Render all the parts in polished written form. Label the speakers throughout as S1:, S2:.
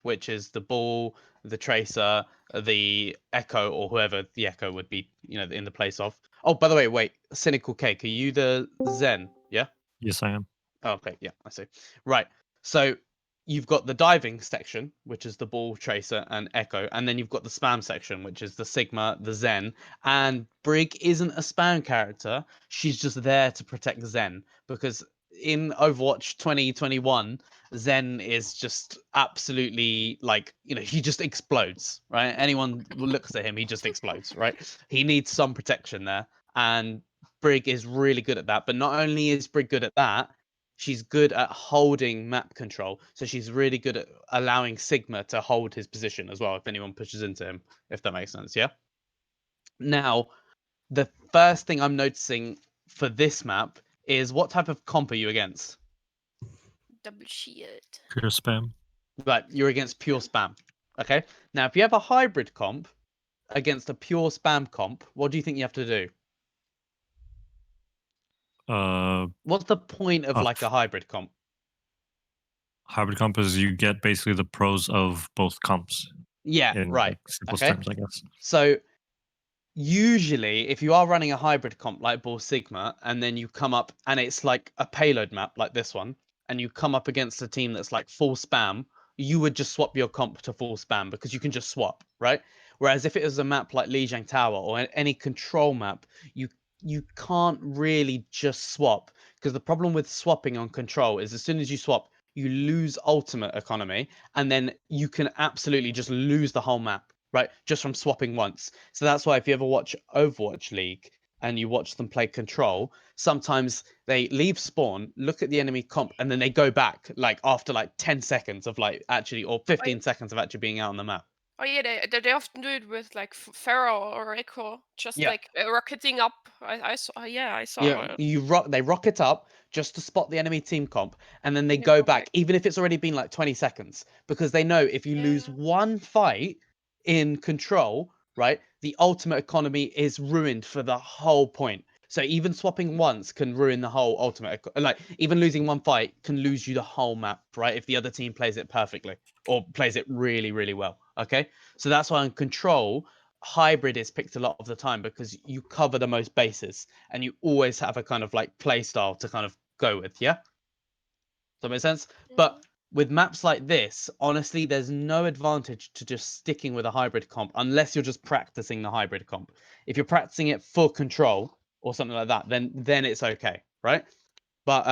S1: which is the Bull, the Tracer, the Echo, or whoever the Echo would be, in the place of. Oh, by the way, wait, Cynical Cake, are you the Zen? Yeah?
S2: Yes, I am.
S1: Oh, okay, yeah, I see. Right. So you've got the diving section, which is the Ball, Tracer, and Echo, and then you've got the spam section, which is the Sigma, the Zen. And Brig isn't a spam character; she's just there to protect Zen because in Overwatch 2021, Zen is just absolutely like he just explodes, right? Anyone who looks at him, he just explodes, right? He needs some protection there, and Brig is really good at that. But not only is Brig good at that, she's good at holding map control. So she's really good at allowing Sigma to hold his position as well if anyone pushes into him, if that makes sense. Yeah. Now, the first thing I'm noticing for this map is what type of comp are you against?
S3: Double shield.
S2: Pure spam.
S1: Right, you're against pure spam. Okay. Now, if you have a hybrid comp against a pure spam comp, what do you think you have to do? What's the point of like a hybrid comp?
S2: Hybrid comp is you get basically the pros of both comps.
S1: Yeah,
S2: In
S1: right.
S2: simplest
S1: Okay.
S2: terms, I guess.
S1: So usually, if you are running a hybrid comp like Ball Sigma, and then you come up and it's like a payload map like this one, and you come up against a team that's like full spam, you would just swap your comp to full spam because you can just swap, right? Whereas if it is a map like Lijiang Tower or any control map, you can't really just swap because the problem with swapping on control is as soon as you swap, you lose ultimate economy, and then you can absolutely just lose the whole map, right? Just from swapping once. So that's why if you ever watch Overwatch League and you watch them play control, sometimes they leave spawn, look at the enemy comp, and then they go back like after like 10 seconds of like actually, or 15 seconds of actually being out on the map.
S3: Oh yeah, they often do it with like Pharaoh or Echo, just
S1: Yeah.
S3: like rocketing up. I saw. Yeah, I saw.
S1: Yeah, they rocket up just to spot the enemy team comp, and then they
S3: They
S1: go
S3: go
S1: back,
S3: back.
S1: even if it's already been like 20 seconds, because they know if you lose
S3: Yeah.
S1: one fight in control, right, the ultimate economy is ruined for the whole point. So even swapping once can ruin the whole ultimate, like even losing one fight can lose you the whole map, right? If the other team plays it perfectly or plays it really, really well. Okay, so that's why on control, hybrid is picked a lot of the time because you cover the most bases and you always have a kind of like play style to kind of go with. Yeah, does that make sense? But with maps like this, honestly, there's no advantage to just sticking with a hybrid comp unless you're just practicing the hybrid comp. If you're practicing it for control or something like that, then it's okay, right? But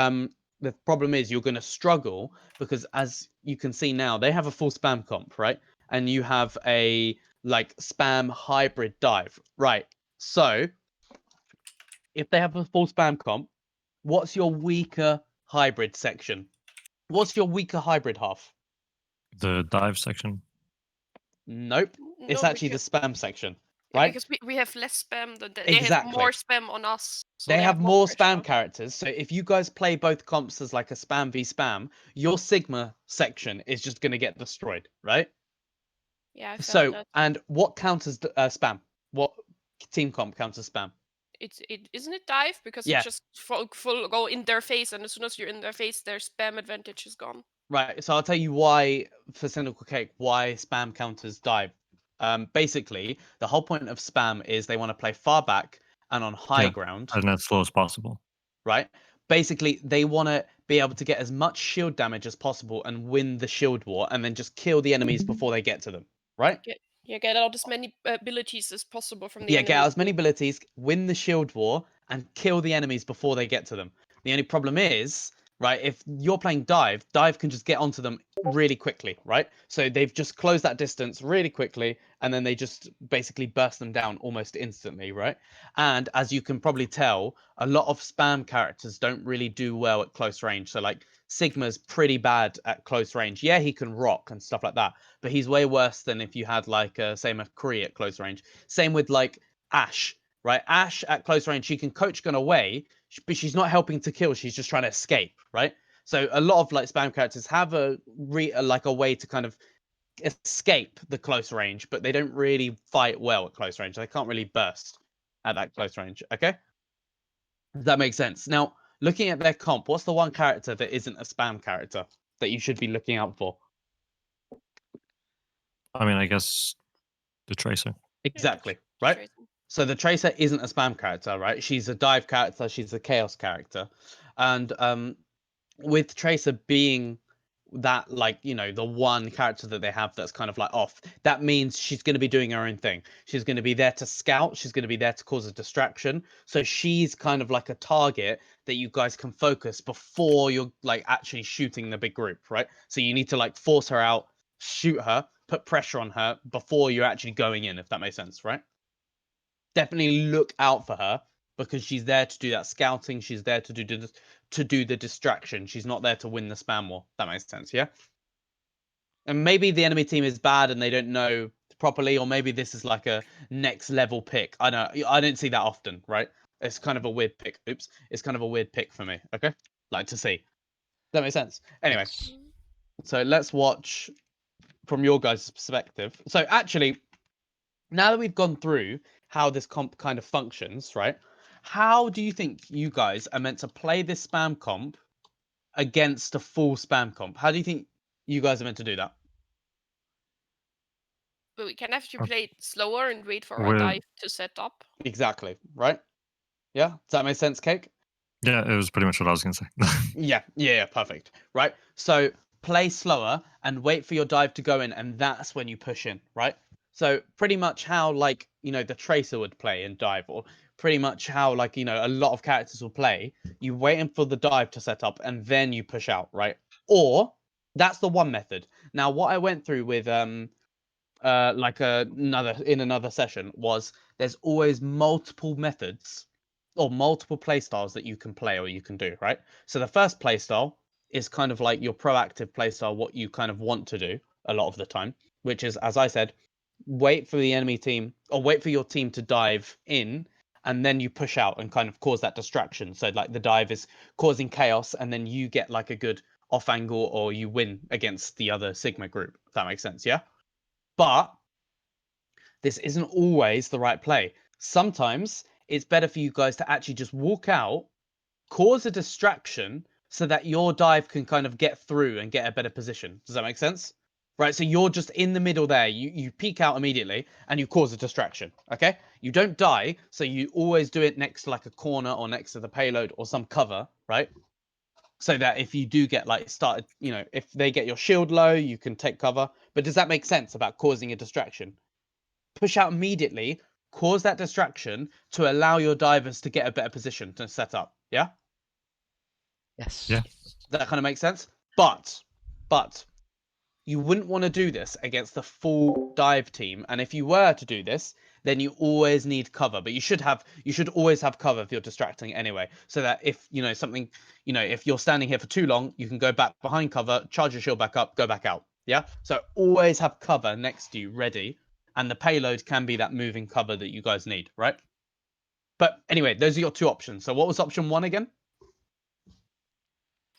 S1: the problem is you're going to struggle because as you can see now, they have a full spam comp, right? And you have a like spam hybrid dive, right? So if they have a full spam comp, what's your weaker hybrid section? What's your weaker hybrid half?
S2: The dive section.
S1: Nope. It's
S3: No,
S1: actually the
S3: because
S1: spam section,
S3: yeah,
S1: right?
S3: because we have less spam than they have more
S1: Exactly.
S3: spam on us, so
S1: They
S3: they
S1: have
S3: have more
S1: more spam
S3: pressure.
S1: characters. So if you guys play both comps as like a spam v spam, your Sigma section is just going to get destroyed, right?
S3: Yeah, I felt
S1: So,
S3: that.
S1: and what counters spam? What team comp counters spam?
S3: It isn't it dive because you
S1: Yeah,
S3: just full go in their face, and as soon as you're in their face, their spam advantage is gone.
S1: right. So I'll tell you why for Cynical Cake, why spam counters dive. Basically, the whole point of spam is they want to play far back and on high
S2: Yeah,
S1: ground,
S2: and as slow as possible.
S1: right? Basically, they want to be able to get as much shield damage as possible and win the shield war, and then just kill the enemies before they get to them, right?
S3: Get out as many abilities as possible from the
S1: Yeah, get out
S3: enemy.
S1: as many abilities, win the shield war, and kill the enemies before they get to them. The only problem is, right, if you're playing dive, dive can just get onto them really quickly, right? So they've just closed that distance really quickly, and then they just basically burst them down almost instantly, right? And as you can probably tell, a lot of spam characters don't really do well at close range. So like Sigma's pretty bad at close range. Yeah, he can rock and stuff like that, but he's way worse than if you had like say McCree at close range. Same with like Ashe, right? Ashe at close range, she can coach gun away, but she's not helping to kill. She's just trying to escape, right? So a lot of like spam characters have like a way to kind of escape the close range, but they don't really fight well at close range. They can't really burst at that close range. Okay, does that make sense? Now, looking at their comp, what's the one character that isn't a spam character that you should be looking out for?
S2: I mean, I guess the Tracer.
S1: Exactly, right?
S3: Tracer.
S1: So the Tracer isn't a spam character, right? She's a dive character, she's a chaos character. And with Tracer being that, like, you know, the one character that they have that's kind of like off, that means she's going to be doing her own thing. She's going to be there to scout, she's going to be there to cause a distraction. So she's kind of like a target that you guys can focus before you're like actually shooting the big group, right? So you need to like force her out, shoot her, put pressure on her before you're actually going in, if that makes sense, right? Definitely look out for her because she's there to do that scouting. She's there to do the distraction. She's not there to win the spam war. That makes sense, yeah? And maybe the enemy team is bad and they don't know properly, or maybe this is like a next level pick. I don't see that often, right? It's kind of a weird pick. Oops. It's kind of a weird pick for me, okay? Like to see. That makes sense. Anyway, so let's watch from your guys' perspective. So actually, now that we've gone through how this comp kind of functions, right? How do you think you guys are meant to play this spam comp against a full spam comp? How do you think you guys are meant to do that?
S3: But we can have to play it slower and wait for our
S2: Well-
S3: dive to set up.
S1: Exactly, right? Yeah, does that make sense, Cake?
S2: Yeah, it was pretty much what I was going to say.
S1: Yeah, perfect. Right? So play slower and wait for your dive to go in, and that's when you push in, right? So pretty much how, like, you know, the Tracer would play in dive, or pretty much how, like, you know, a lot of characters will play. You waiting for the dive to set up and then you push out, right? Or that's the one method. Now, what I went through with like another session was there's always multiple methods or multiple playstyles that you can play or you can do, right? So the first playstyle is kind of like your proactive playstyle, what you kind of want to do a lot of the time, which is, as I said, wait for the enemy team or wait for your team to dive in and then you push out and kind of cause that distraction. So like the dive is causing chaos and then you get like a good off angle or you win against the other Sigma group. If that makes sense, yeah? But this isn't always the right play. Sometimes it's better for you guys to actually just walk out, cause a distraction so that your dive can kind of get through and get a better position. Does that make sense? Right, so you're just in the middle there. You peek out immediately and you cause a distraction, okay? You don't die, so you always do it next to like a corner or next to the payload or some cover, right? So that if you do get like started, you know, if they get your shield low, you can take cover. But does that make sense about causing a distraction? Push out immediately, cause that distraction to allow your divers to get a better position to set up. Yeah?
S4: Yes.
S2: Yeah.
S1: That kind of makes sense? But you wouldn't want to do this against the full dive team. And if you were to do this, then you always need cover. But you should always have cover if you're distracting anyway. So that if, you know, something, you know, if you're standing here for too long, you can go back behind cover, charge your shield back up, go back out. Yeah? So always have cover next to you ready. And the payload can be that moving cover that you guys need, right? But anyway, those are your two options. So what was option one again?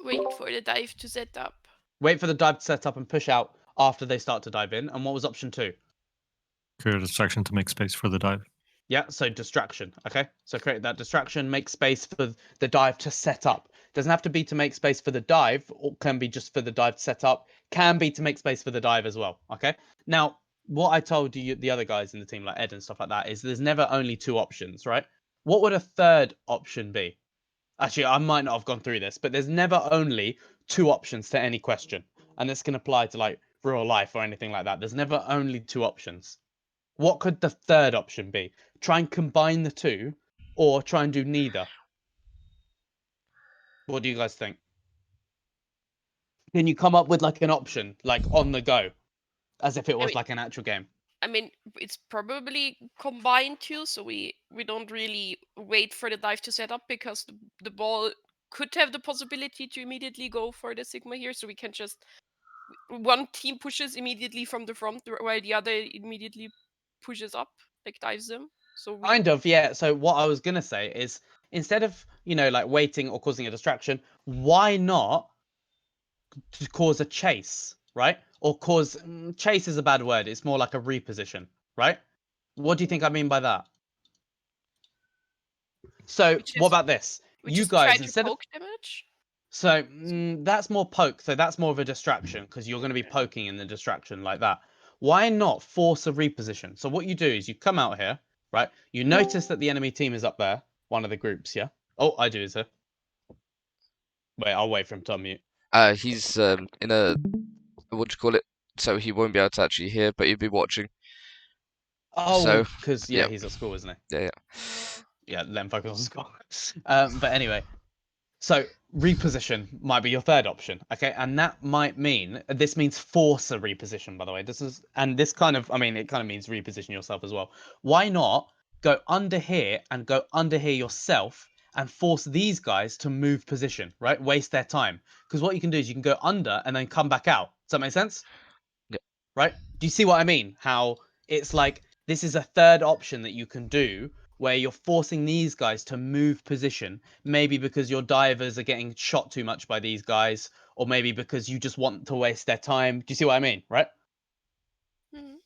S3: Wait for the dive to set up.
S1: Wait for the dive to set up and push out after they start to dive in. And what was option two?
S2: Create a distraction to make space for the dive.
S1: Yeah, so distraction. Okay, so create that distraction, make space for the dive to set up. Doesn't have to be to make space for the dive, or can be just for the dive to set up. Can be to make space for the dive as well. Okay, now what I told you, the other guys in the team, like Ed and stuff like that, is there's never only two options, right? What would a third option be? Actually, I might not have gone through this, but there's never only two options to any question. And this can apply to like real life or anything like that. There's never only two options. What could the third option be? Try and combine the two or try and do neither. What do you guys think? Can you come up with like an option, like on the go, as if it was like an actual game?
S3: I mean, it's probably combined too, so we don't really wait for the dive to set up because the ball could have the possibility to immediately go for the Sigma here, so we can just one team pushes immediately from the front while the other immediately pushes up, like dives them. So we
S1: Kind of, yeah. So what I was gonna say is instead of, you know, like waiting or causing a distraction, why not to cause a chase, right? Or cause chase is a bad word. It's more like a reposition, right? What do you think I mean by that? So what about this?
S3: we
S1: You
S3: just try
S1: guys
S3: to
S1: instead of
S3: poke damage.
S1: so that's more poke. So that's more of a distraction because you're going to be poking in the distraction like that. Why not force a reposition? So what you do is you come out here, right? You notice that the enemy team is up there, one of the groups, yeah? Oh, I do, is it? Wait, I'll wait for him to unmute.
S5: He's in a what do you call it? So he won't be able to actually hear, but he'll be watching.
S1: Oh,
S5: So,
S1: because
S5: yeah.
S1: he's at school, isn't he?
S5: Yeah.
S1: Yeah, let him focus on school. But anyway, so reposition might be your third option, okay? And that might mean this means force a reposition, by the way. This kind of means reposition yourself as well. Why not go under here and go under here yourself and force these guys to move position, right? Waste their time. Because what you can do is you can go under and then come back out. Does that make sense?
S5: Yeah.
S1: Right? Do you see what I mean? How it's like this is a third option that you can do where you're forcing these guys to move position, maybe because your divers are getting shot too much by these guys, or maybe because you just want to waste their time. Do you see what I mean? Right?
S3: Mhm.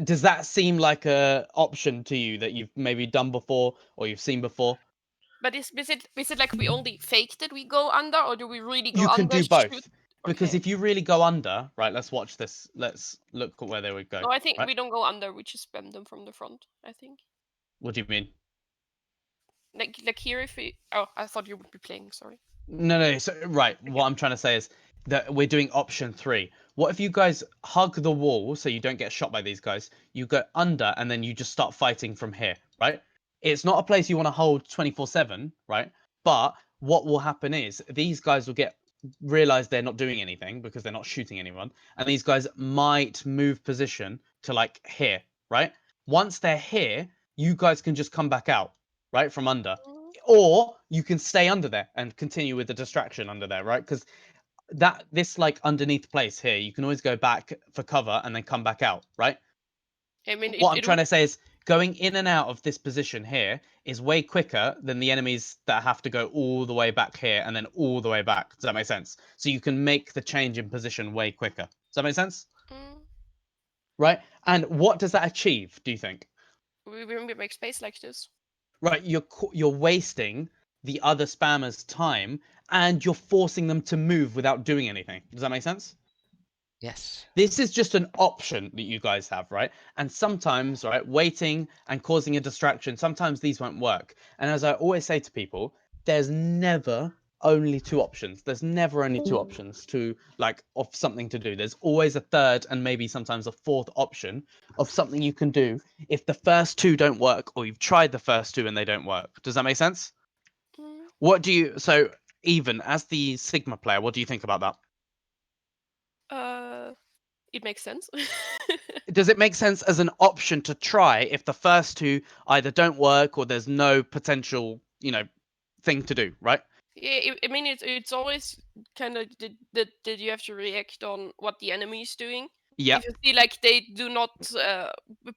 S1: Does that seem like a option to you that you've maybe done before or you've seen before?
S3: But is it like we only fake that we go under, or do we really go
S1: You
S3: under?
S1: can do
S3: shoot?
S1: both. Because
S3: Okay.
S1: if you really go under, right, let's watch this. Let's look at where they would go.
S3: No, I think
S1: right?
S3: we don't go under. We just spam them from the front. I think.
S1: What do you mean?
S3: Like here, if we. Oh, I thought you would be playing. Sorry.
S1: No. So, right, what I'm trying to say is that we're doing option 3. What if you guys hug the wall so you don't get shot by these guys? You go under and then you just start fighting from here, right? It's not a place you want to hold 24/7, right? But what will happen is these guys will realize they're not doing anything because they're not shooting anyone, and these guys might move position to like here, right? Once they're here, you guys can just come back out, right, from under. Or you can stay under there and continue with the distraction under there, right? Because this like underneath place here, you can always go back for cover and then come back out, right?
S3: I mean,
S1: What I'm trying to say is going in and out of this position here is way quicker than the enemies that have to go all the way back here and then all the way back. Does that make sense? So you can make the change in position way quicker. Does that make sense? Right? And what does that achieve, do you think?
S3: We make space like this.
S1: Right, you're wasting the other spammers' time and you're forcing them to move without doing anything. Does that make sense?
S4: Yes.
S1: This is just an option that you guys have, right? And sometimes, right, waiting and causing a distraction, sometimes these won't work. And as I always say to people, there's never only 2 options. There's never only 2 options of something to do. There's always a third and maybe sometimes a fourth option of something you can do if the first 2 don't work or you've tried the first 2 and they don't work. Does that make sense? So even as the Sigma player, what do you think about that?
S3: It makes sense.
S1: Does it make sense as an option to try if the first 2 either don't work or there's no potential, thing to do, right?
S3: Yeah, I mean it's always kind of that you have to react on what the enemy is doing.
S1: Yeah.
S3: If you see like they do not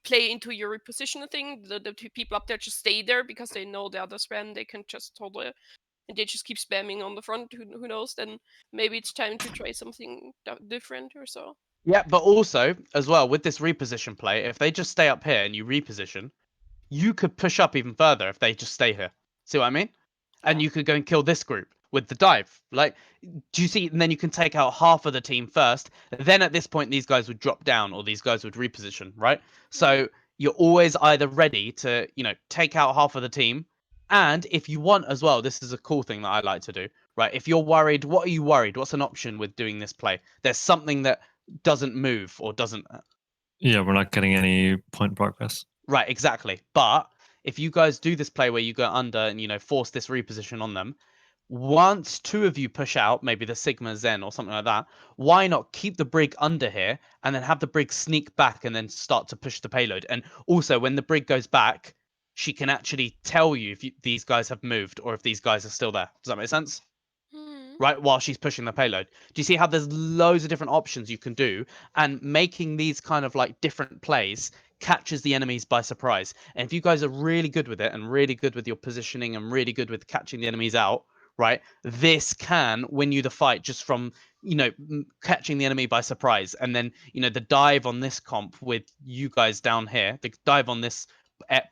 S3: play into your reposition thing, the 2 people up there just stay there because they know the other spam. They can just hold it, and they just keep spamming on the front. Who knows? Then maybe it's time to try something different or so.
S1: Yeah, but also as well with this reposition play, if they just stay up here and you reposition, you could push up even further if they just stay here. See what I mean? And you could go and kill this group with the dive. Like, do you see? And then you can take out half of the team first. Then at this point, these guys would drop down or these guys would reposition, right? So you're always either ready to, take out half of the team. And if you want as well, this is a cool thing that I like to do, right? If you're worried, what are you worried? What's an option with doing this play? There's something that doesn't move or doesn't.
S2: Yeah, we're not getting any point progress.
S1: Right, exactly. But if you guys do this play where you go under and force this reposition on them, once 2 of you push out, maybe the Sigma Zen or something like that, why not keep the brig under here and then have the brig sneak back and then start to push the payload? And also when the brig goes back, she can actually tell you if these guys have moved or if these guys are still there. Does that make sense? Right, while she's pushing the payload. Do you see how there's loads of different options you can do, and making these kind of like different plays catches the enemies by surprise? And if you guys are really good with it and really good with your positioning and really good with catching the enemies out, right, this can win you the fight just from catching the enemy by surprise. And then the dive on this comp with you guys down here, the dive on this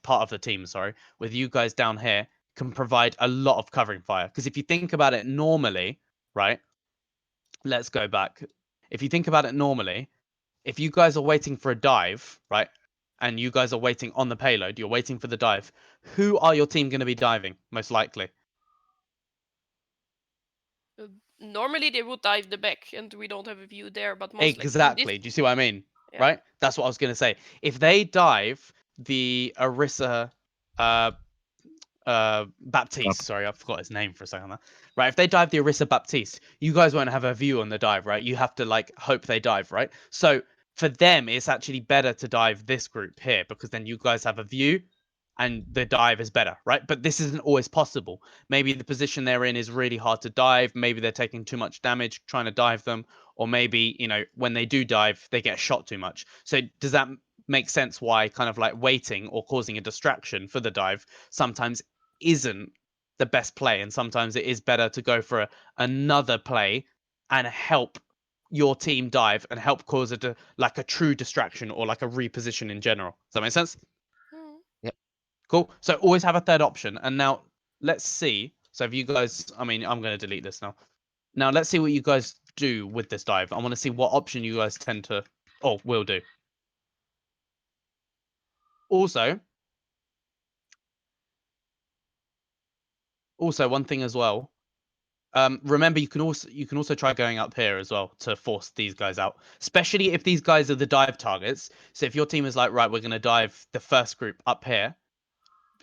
S1: part of the team, sorry, with you guys down here can provide a lot of covering fire. Because if you think about it normally, right, let's go back. If you think about it normally, if you guys are waiting for a dive, right, and you guys are waiting on the payload, you're waiting for the dive, who are your team going to be diving, most likely?
S3: Normally they would dive the back, and we don't have a view there. But most likely
S1: Exactly. Do you see what I mean?
S3: Yeah.
S1: Right? That's what I was going to say. If they dive the Orisa Baptiste, sorry, I forgot his name for a second there. Right, if they dive the Orisa Baptiste, you guys won't have a view on the dive, right? You have to like hope they dive, right? So for them, it's actually better to dive this group here because then you guys have a view and the dive is better, right? But this isn't always possible. Maybe the position they're in is really hard to dive. Maybe they're taking too much damage trying to dive them, or maybe, you know, when they do dive, they get shot too much. So does that make sense why kind of like waiting or causing a distraction for the dive sometimes isn't the best play, and sometimes it is better to go for another play and help your team dive and help cause it like a true distraction or like a reposition in general. Does that make sense?
S3: Hmm.
S1: Cool. So always have a third option. And now let's see. So if you guys, I mean, I'm going to delete this now. Now let's see what you guys do with this dive. I want to see what option you guys tend to, or will do. Also, one thing as well. Remember, you can also try going up here as well to force these guys out, especially if these guys are the dive targets. So if your team is like, right, we're going to dive the first group up here.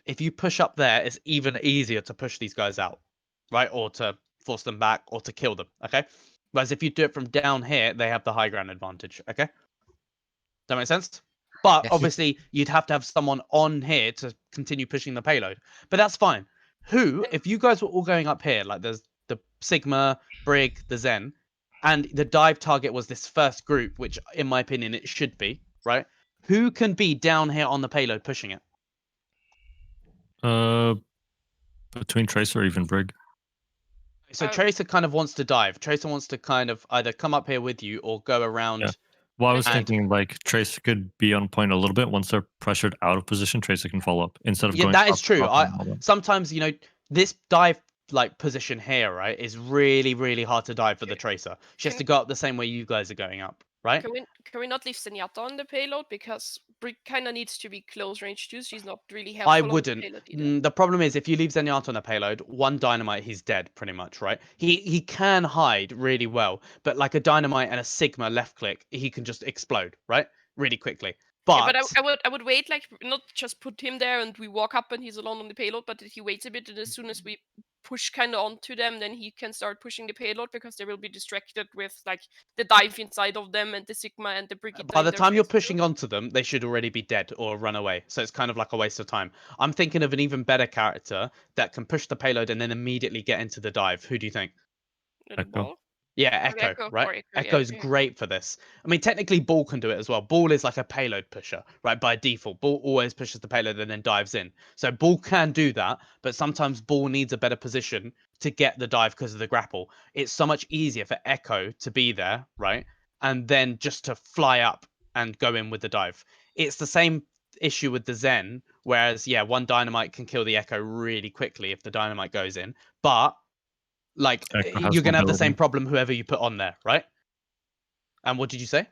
S1: If you push up there, it's even easier to push these guys out, right? Or to force them back or to kill them, okay? Whereas if you do it from down here, they have the high ground advantage, okay? That makes sense? But
S5: Yes.
S1: obviously, you'd have to have someone on here to continue pushing the payload. But that's fine. Who, if you guys were all going up here, like there's the Sigma, Brig, the Zen, and the dive target was this first group, which in my opinion, it should be, right? Who can be down here on the payload pushing it?
S2: Between Tracer or even Brig.
S1: So Tracer kind of wants to dive. Tracer wants to kind of either come up here with you or go around.
S2: Yeah. Well, I was
S1: And-
S2: thinking like Tracer could be on point a little bit. Once they're pressured out of position, Tracer can follow up instead of
S1: Yeah,
S2: going.
S1: that is true.
S2: Up and all that.
S1: Sometimes, you know, this dive like position here, right, is really, really hard to dive for the Tracer. She has to go up the same way you guys are going up, right?
S3: Can we not leave Zenyatta on the payload, because Brick kind of needs to be close range too? She's not really helpful.
S1: I
S3: on the
S1: wouldn't.
S3: payload either.
S1: The problem is if you leave Zenyatta on the payload, one dynamite, he's dead pretty much, right? He can hide really well, but like a dynamite and a Sigma left click, he can just explode, right? Really quickly.
S3: Yeah, but I would wait, like, not just put him there and we walk up and he's alone on the payload, but that he waits a bit, and as soon as we push kind of onto them, then he can start pushing the payload, because they will be distracted with like the dive inside of them and the Sigma and the Brigitte.
S1: By the time you're pushing onto them, they should already be dead or run away. So it's kind of like a waste of time. I'm thinking of an even better character that can push the payload and then immediately get into the dive. Who do you think?
S2: Echo.
S1: Yeah,
S3: Or
S1: Echo,
S3: Echo,
S1: right?
S3: or Echo, yeah,
S1: Echo's
S3: yeah.
S1: great for this. I mean, technically, Ball can do it as well. Ball is like a payload pusher, right? By default, Ball always pushes the payload and then dives in. So Ball can do that, but sometimes Ball needs a better position to get the dive because of the grapple. It's so much easier for Echo to be there, right? And then just to fly up and go in with the dive. It's the same issue with the Zen, whereas, yeah, one dynamite can kill the Echo really quickly if the dynamite goes in, but like
S2: Echo has
S1: you're gonna have the
S2: mobility.
S1: same problem whoever you put on there, right? And what did you say?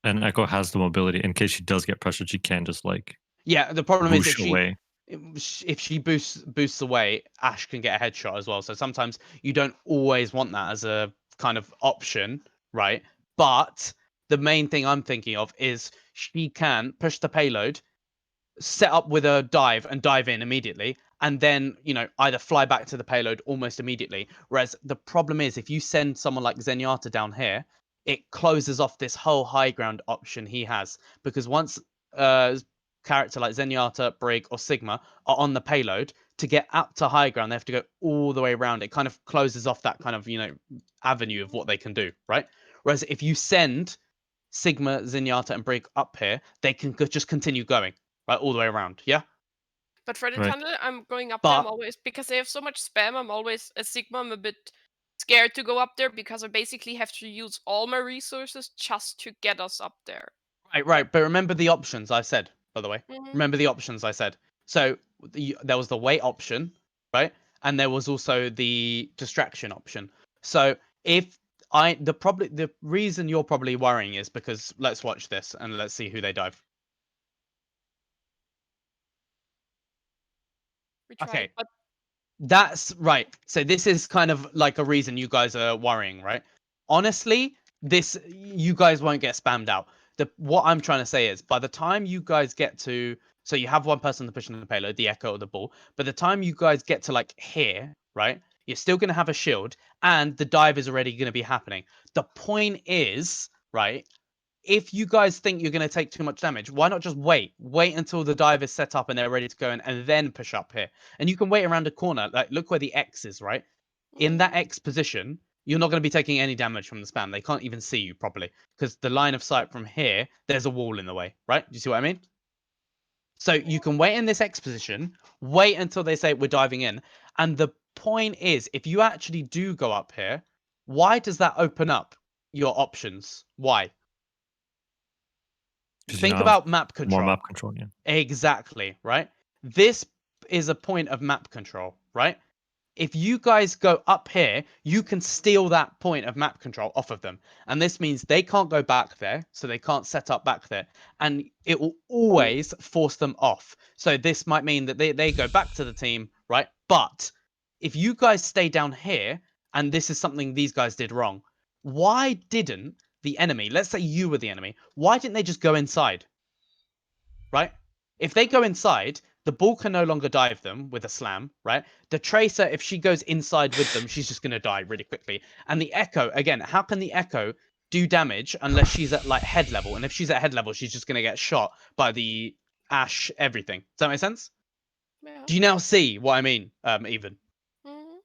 S2: And Echo has the mobility in case she does get pressured. She can just like
S1: Yeah, the problem is
S2: whoosh away.
S1: if she boosts away, Ash can get a headshot as well. So sometimes you don't always want that as a kind of option, right? But the main thing I'm thinking of is she can push the payload, set up with a dive and dive in immediately, and then, you know, either fly back to the payload almost immediately. Whereas the problem is if you send someone like Zenyatta down here, it closes off this whole high ground option he has, because once character like Zenyatta, Brig, or Sigma are on the payload, to get up to high ground, they have to go all the way around. It kind of closes off that kind of, you know, avenue of what they can do, right? Whereas if you send Sigma, Zenyatta, and Brig up here, they can just continue going, right, all the way around. Yeah.
S3: But for the
S2: Right.
S3: tunnel, I'm going up there. I'm
S1: But
S3: always, because they have so much spam, I'm always a Sigma. I'm a bit scared to go up there because I basically have to use all my resources just to get us up there.
S1: right. But remember the options I said, by the way.
S3: Mhm.
S1: Remember the options I said. So there was the wait option, right? And there was also the distraction option. So if the reason you're probably worrying is because let's watch this and let's see who they dive.
S3: We tried,
S1: Okay.
S3: but
S1: That's right. So this is kind of like a reason you guys are worrying, right? Honestly, you guys won't get spammed out. What I'm trying to say is by the time you guys get to, so you have one person pushing the payload, the echo or the ball. By the time you guys get to like here, right? You're still going to have a shield and the dive is already going to be happening. The point is, right? If you guys think you're going to take too much damage, why not just wait? Wait until the dive is set up and they're ready to go in, and then push up here. And you can wait around a corner. Like, look where the X is, right? In that X position, you're not going to be taking any damage from the spam. They can't even see you properly because the line of sight from here, there's a wall in the way, right? Do you see what I mean? So you can wait in this X position, wait until they say we're diving in. And the point is, if you actually do go up here, why does that open up your options? Why?
S2: 'Cause you
S1: Think
S2: have
S1: about map control.
S2: more map control. Yeah.
S1: Exactly, right? This is a point of map control, right? If you guys go up here, you can steal that point of map control off of them. And this means they can't go back there, so they can't set up back there. And it will always force them off. So this might mean that they go back to the team, right? But if you guys stay down here, and this is something these guys did wrong, why didn't the enemy, let's say you were the enemy, why didn't they just go inside? Right? If they go inside, the ball can no longer dive them with a slam, right? The Tracer, if she goes inside with them, she's just going to die really quickly. And the Echo, again, how can the Echo do damage unless she's at like head level? And if she's at head level, she's just going to get shot by the Ash everything. Does that make sense?
S3: yeah.
S1: Do you now see what I mean, Even?
S3: Mhm.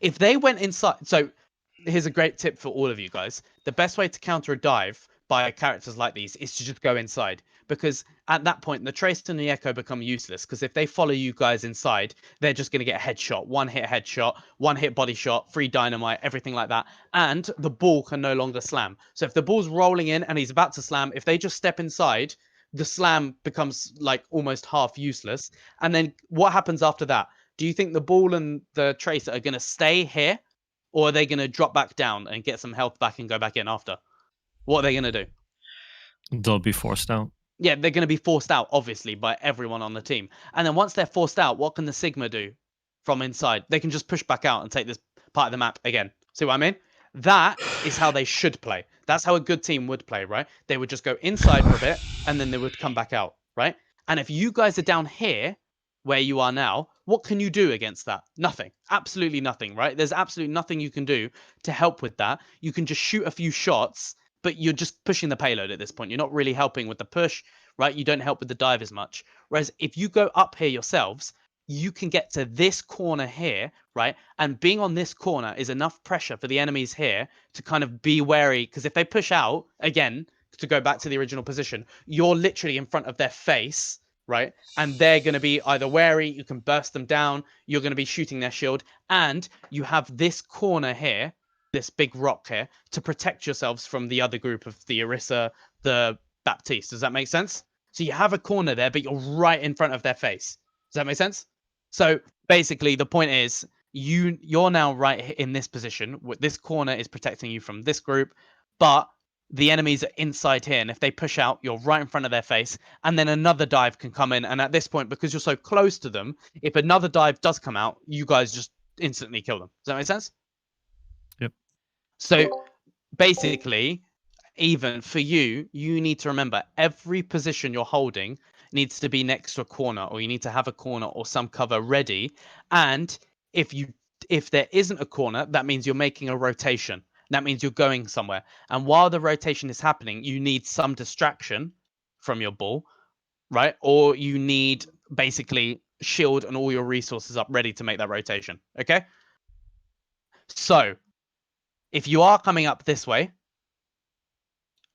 S1: If they went inside, so here's a great tip for all of you guys. The best way to counter a dive by characters like these is to just go inside, because at that point the Tracer and the Echo become useless, because if they follow you guys inside, they're just going to get a headshot, one hit headshot, one hit body shot, free dynamite, everything like that, and the ball can no longer slam. So if the ball's rolling in and he's about to slam, if they just step inside, the slam becomes like almost half useless. And then what happens after that? Do you think the ball and the Tracer are going to stay here, or are they going to drop back down and get some health back and go back in after? What are they going to do?
S2: They'll be forced out.
S1: Yeah, they're going to be forced out, obviously, by everyone on the team. And then once they're forced out, what can the Sigma do from inside? They can just push back out and take this part of the map again. See what I mean? That is how they should play. That's how a good team would play, right? They would just go inside for a bit, and then they would come back out, right? And if you guys are down here, where you are now, what can you do against that? Nothing. Absolutely nothing, right? There's absolutely nothing you can do to help with that. You can just shoot a few shots, but you're just pushing the payload at this point. You're not really helping with the push, right? You don't help with the dive as much. Whereas if you go up here yourselves, you can get to this corner here, right? And being on this corner is enough pressure for the enemies here to kind of be wary, because if they push out, again, to go back to the original position, you're literally in front of their face, right? And they're going to be either wary, you can burst them down, you're going to be shooting their shield, and you have this corner here, this big rock here, to protect yourselves from the other group of the Orisa, the Baptiste. Does that make sense? So you have a corner there, but you're right in front of their face. Does that make sense? So basically, the point is, you're now right in this position. This corner is protecting you from this group, but the enemies are inside here, and if they push out, you're right in front of their face, and then another dive can come in, and at this point, because you're so close to them, if another dive does come out, you guys just instantly kill them. Does that make sense?
S2: Yep.
S1: So basically, even for you, you need to remember every position you're holding needs to be next to a corner, or you need to have a corner or some cover ready. And if there isn't a corner, that means you're making a rotation. That means you're going somewhere. And while the rotation is happening, you need some distraction from your ball, right? Or you need basically shield and all your resources up ready to make that rotation. Okay? So if you are coming up this way,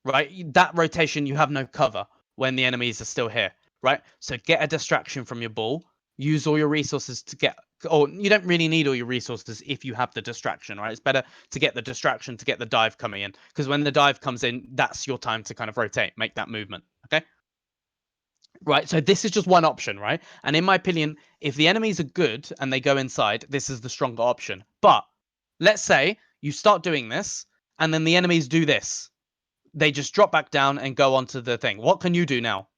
S1: right, that rotation, you have no cover when the enemies are still here, right? So get a distraction from your ball, use all your resources to get, or you don't really need all your resources if you have the distraction, right? It's better to get the distraction to get the dive coming in, because when the dive comes in, that's your time to kind of rotate, make that movement, okay? Right, so this is just one option, right? And in my opinion, if the enemies are good and they go inside, this is the stronger option. But let's say you start doing this and then the enemies do this. They just drop back down and go onto the thing. What can you do now?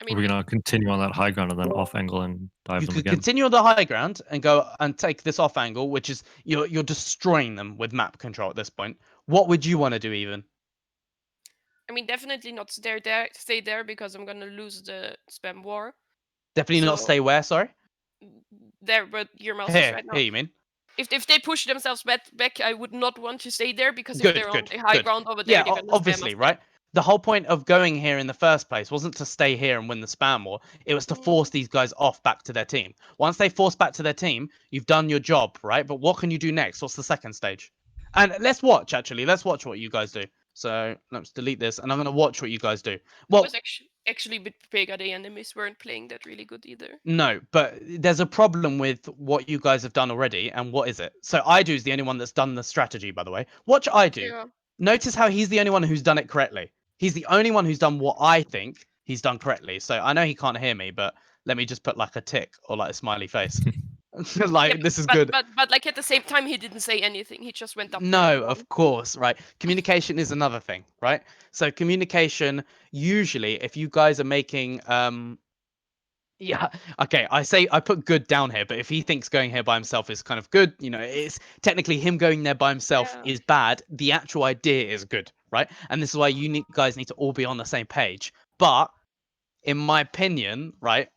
S3: I
S2: We're
S3: mean,
S2: gonna continue on that high ground and then off angle and dive
S1: You
S2: them
S1: could
S2: again.
S1: continue on the high ground and go and take this off angle, which is you're destroying them with map control at this point. What would you want to do even?
S3: definitely not stay there because I'm gonna lose the spam war.
S1: Definitely not
S3: So-
S1: stay where, sorry?
S3: There, but your mouse is right now.
S1: Here, you mean?
S3: If they push themselves back, I would not want to stay there because
S1: Good,
S3: if they're on
S1: good,
S3: the high
S1: good.
S3: ground over there,
S1: Yeah,
S3: they're gonna spam
S1: obviously,
S3: us
S1: right? The whole point of going here in the first place wasn't to stay here and win the spam war. It was to force these guys off back to their team. Once they force back to their team, you've done your job, right? But what can you do next? What's the second stage? And let's watch, actually. Let's watch what you guys do. So let's delete this, and I'm going to watch what you guys do. Well,
S3: was actually a bit bigger. The enemies weren't playing that really good either.
S1: no, but there's a problem with what you guys have done already, and what is it? So Idu is the only one that's done the strategy, by the way. Watch Idu.
S3: Yeah.
S1: Notice how he's the only one who's done it correctly. He's the only one who's done what I think he's done correctly. So I know he can't hear me, but let me just put like a tick or like a smiley face. Like,
S3: Yeah,
S1: this is
S3: but,
S1: good.
S3: But like at the same time, he didn't say anything. He just went up. to
S1: No,
S3: everyone.
S1: of course, right? Communication is another thing, right? So communication, usually, if you guys are making yeah, okay, I put good down here, but if he thinks going here by himself is kind of good, it's technically him going there by himself
S3: Yeah.
S1: is bad. The actual idea is good, right? And this is why you guys need to all be on the same page. But in my opinion, right,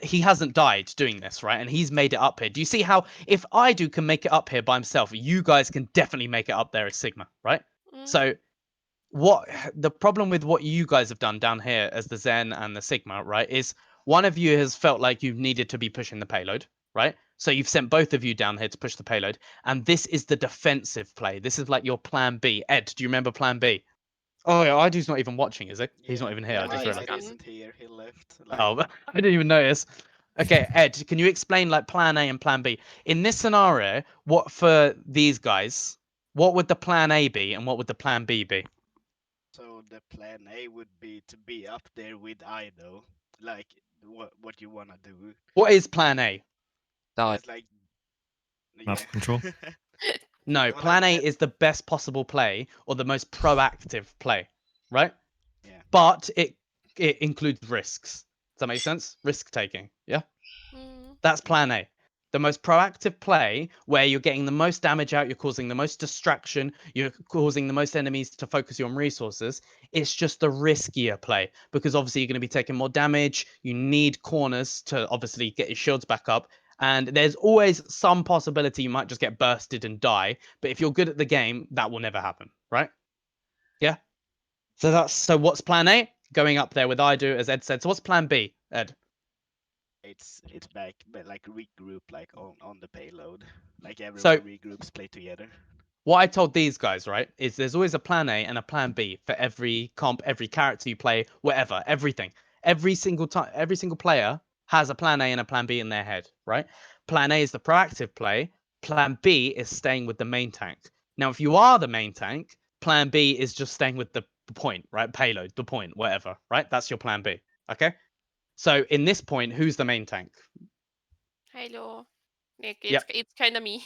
S1: he hasn't died doing this, right? And he's made it up here. Do you see how if Idu can make it up here by himself, you guys can definitely make it up there as Sigma, right?
S3: Mm.
S1: So what the problem with what you guys have done down here as the Zen and the Sigma, right, is one of you has felt like you've needed to be pushing the payload, right? So you've sent both of you down here to push the payload, and this is the defensive play. This is like your plan B. Ed, do you remember plan B? Oh yeah, Idu's not even watching, is he? He's not even here.
S3: Yeah,
S1: I just
S3: he's
S1: realized.
S3: gone.
S6: isn't here. He left.
S1: Oh, I didn't even notice. Okay, Ed, can you explain like plan A and plan B? In this scenario, what for these guys, what would the plan A be and what would the plan B be?
S6: So the plan A would be to be up there with Ido, like what you wanna do.
S1: What is plan A?
S5: No,
S6: It's like
S2: Map control?
S1: No,
S6: Well,
S1: plan A
S6: that-
S1: is the best possible play or the most proactive play, right?
S6: Yeah.
S1: But it includes risks. Does that make sense? Risk taking. Yeah.
S3: Mm.
S1: That's plan A. The most proactive play where you're getting the most damage out, you're causing the most distraction, you're causing the most enemies to focus you on resources. It's just the riskier play because obviously you're going to be taking more damage. You need corners to obviously get your shields back up. And there's always some possibility you might just get bursted and die. But if you're good at the game, that will never happen, right? Yeah. So what's plan A? Going up there with Idu, as Ed said. So what's plan B, Ed?
S6: it's back, but like regroup, like on the payload, like everyone
S1: So-
S6: regroups, play together.
S1: What I told these guys, right, is there's always a plan A and a plan B for every comp, every character you play, whatever, everything. Every single time, every single player has a plan A and a plan B in their head, right? Plan A is the proactive play. Plan B is staying with the main tank. Now, if you are the main tank, plan B is just staying with the point, right? Payload, the point, whatever, right? That's your plan B, okay? So in this point, who's the main tank?
S3: Hello. Nick,
S1: Yep.
S3: it's kind of me.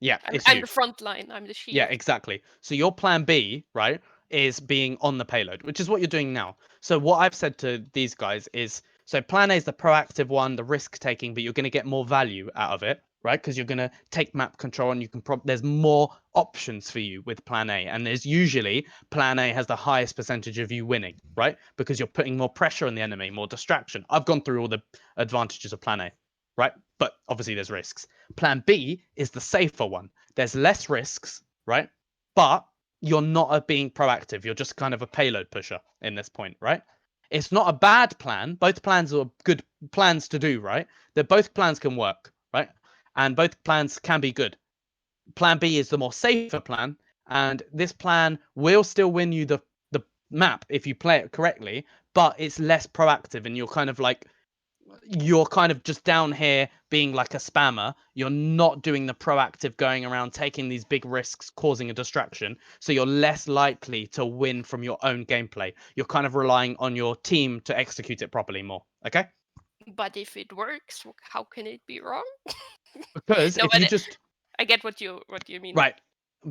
S1: Yeah,
S3: I'm,
S1: it's
S3: I'm
S1: you.
S3: the front line. I'm the shield.
S1: Yeah, exactly. So your plan B, right, is being on the payload, which is what you're doing now. So what I've said to these guys is, so plan A is the proactive one, the risk taking, but you're going to get more value out of it, right? Because you're going to take map control and you can there's more options for you with plan A. And there's usually plan A has the highest percentage of you winning, right? Because you're putting more pressure on the enemy, more distraction. I've gone through all the advantages of plan A, right? But obviously there's risks. Plan B is the safer one. There's less risks, right? But you're not being proactive. You're just kind of a payload pusher in this point, right? It's not a bad plan. Both plans are good plans to do, right? Both plans can work, right? And both plans can be good. Plan B is the more safer plan, and this plan will still win you the map if you play it correctly, but it's less proactive, and you're kind of just down here being like a spammer. You're not doing the proactive going around taking these big risks, causing a distraction. So you're less likely to win from your own gameplay. You're kind of relying on your team to execute it properly more. Okay?
S3: But if it works, how can it be wrong?
S1: Because
S3: No,
S1: if
S3: but
S1: you just
S3: I get what you mean.
S1: right,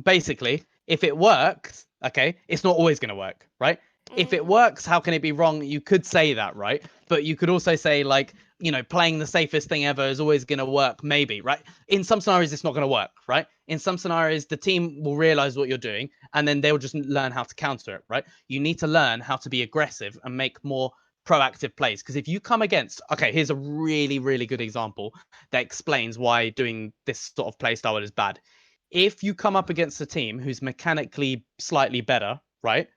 S1: basically, if it works, okay, it's not always going to work, right? If it works, how can it be wrong? You could say that, right? But you could also say, like, you know, playing the safest thing ever is always going to work, maybe, right? In some scenarios, it's not going to work, right? In some scenarios, the team will realize what you're doing and then they'll just learn how to counter it, right? You need to learn how to be aggressive and make more proactive plays. Because if you come against, okay, here's a really, really good example that explains why doing this sort of play style is bad. If you come up against a team who's mechanically slightly better, right?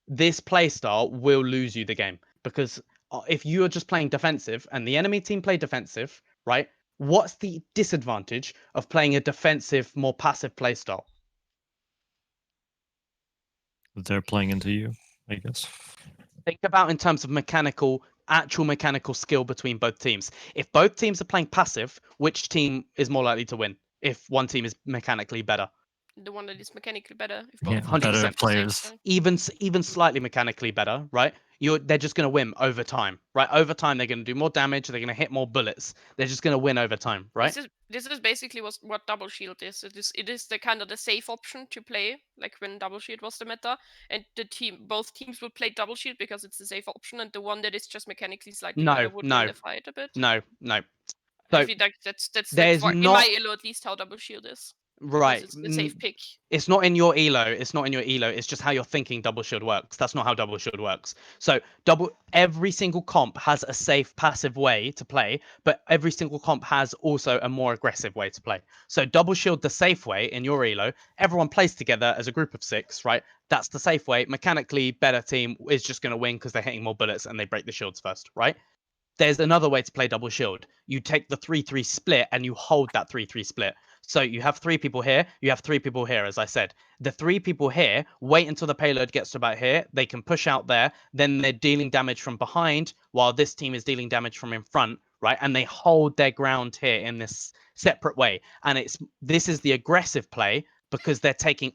S1: This play style will lose you the game, because if you are just playing defensive and the enemy team play defensive, right? What's the disadvantage of playing a defensive, more passive play style?
S2: They're playing into you, I guess.
S1: Think about in terms of actual mechanical skill between both teams. If both teams are playing passive, which team is more likely to win if one team is mechanically better?
S3: The one that is mechanically better. If
S2: Yeah,
S3: both
S2: better
S3: teams have the same
S2: players.
S3: style.
S1: Even slightly mechanically better, right? They're just going to win over time, right? Over time, they're going to do more damage. They're going to hit more bullets. They're just going to win over time, right?
S3: This is basically what double shield is. It is the kind of the safe option to play, like when double shield was the meta, and both teams would play double shield because it's the safe option, and the one that is just mechanically slightly better would win the fight a bit.
S1: No.
S3: I
S1: So
S3: feel like that's
S1: there's
S3: in my elo at least how double shield is.
S1: right.
S3: It's the safe pick.
S1: It's not in your elo. It's not in your elo. It's just how you're thinking double shield works. That's not how double shield works. So every single comp has a safe passive way to play, but every single comp has also a more aggressive way to play. So double shield, the safe way in your elo, everyone plays together as a group of 6, right? That's the safe way. Mechanically better team is just going to win because they're hitting more bullets and they break the shields first, right? There's another way to play double shield. You take the 3-3 split and you hold that 3-3 split. So you have 3 people here, you have 3 people here, as I said. The 3 people here wait until the payload gets to about here. They can push out there. Then they're dealing damage from behind while this team is dealing damage from in front, right? And they hold their ground here in this separate way. And this is the aggressive play because they're taking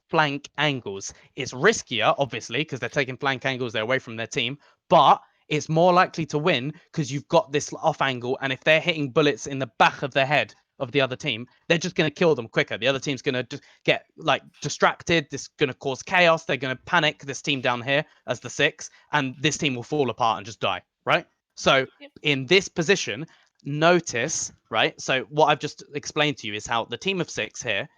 S1: flank angles. It's riskier, obviously, because they're taking flank angles. They're away from their team. But it's more likely to win because you've got this off angle. And if they're hitting bullets in the back of the head of the other team, they're just going to kill them quicker. The other team's going to get like distracted. This is going to cause chaos. They're going to panic this team down here as the 6, and this team will fall apart and just die, right? So in this position, notice, right? So what I've just explained to you is how the team of 6 here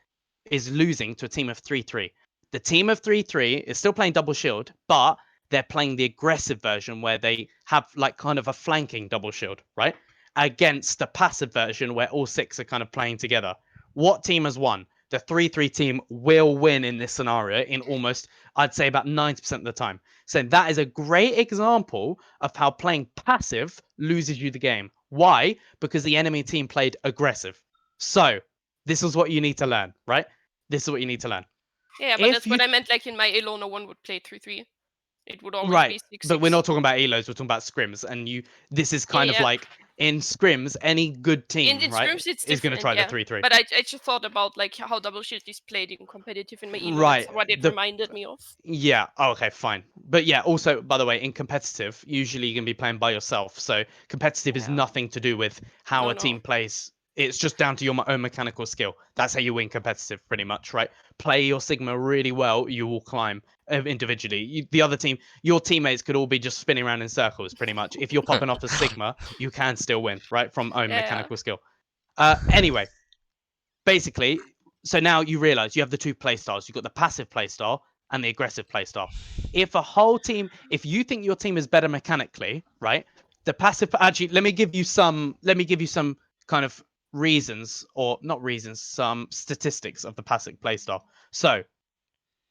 S1: is losing to a team of 3-3. The team of 3-3 is still playing double shield, but they're playing the aggressive version where they have like kind of a flanking double shield, right? Against the passive version where all 6 are kind of playing together. What team has won? The 3-3 team will win in this scenario in almost, I'd say, about 90% of the time. So that is a great example of how playing passive loses you the game. Why? Because the enemy team played aggressive. So this is what you need to learn, right? This is what you need to learn.
S3: Yeah, but that's what I meant. Like in my elo, no one would play 3-3. It would always be 6-6.
S1: But we're not talking about elos. We're talking about scrims, and this is kind of like in scrims, any good team,
S3: in
S1: right,
S3: scrims, it's
S1: is going to try the 3-3.
S3: But I just thought about like how double shield is played in competitive in my elo.
S1: Right.
S3: That's what it reminded me of.
S1: Yeah. Oh, okay. Fine. But yeah. Also, by the way, in competitive, usually you're going to be playing by yourself. So competitive is nothing to do with how a team plays. It's just down to your own mechanical skill. That's how you win competitive, pretty much, right? Play your Sigma really well, you will climb individually. The other team, your teammates could all be just spinning around in circles, pretty much. If you're popping off a Sigma, you can still win, right? From own mechanical skill. Anyway, basically, so now you realize you have the 2 playstyles. You've got the passive playstyle and the aggressive playstyle. If you think your team is better mechanically, right? The passive, actually, let me give you some kind of reasons, or not reasons, some statistics of the passive playstyle. So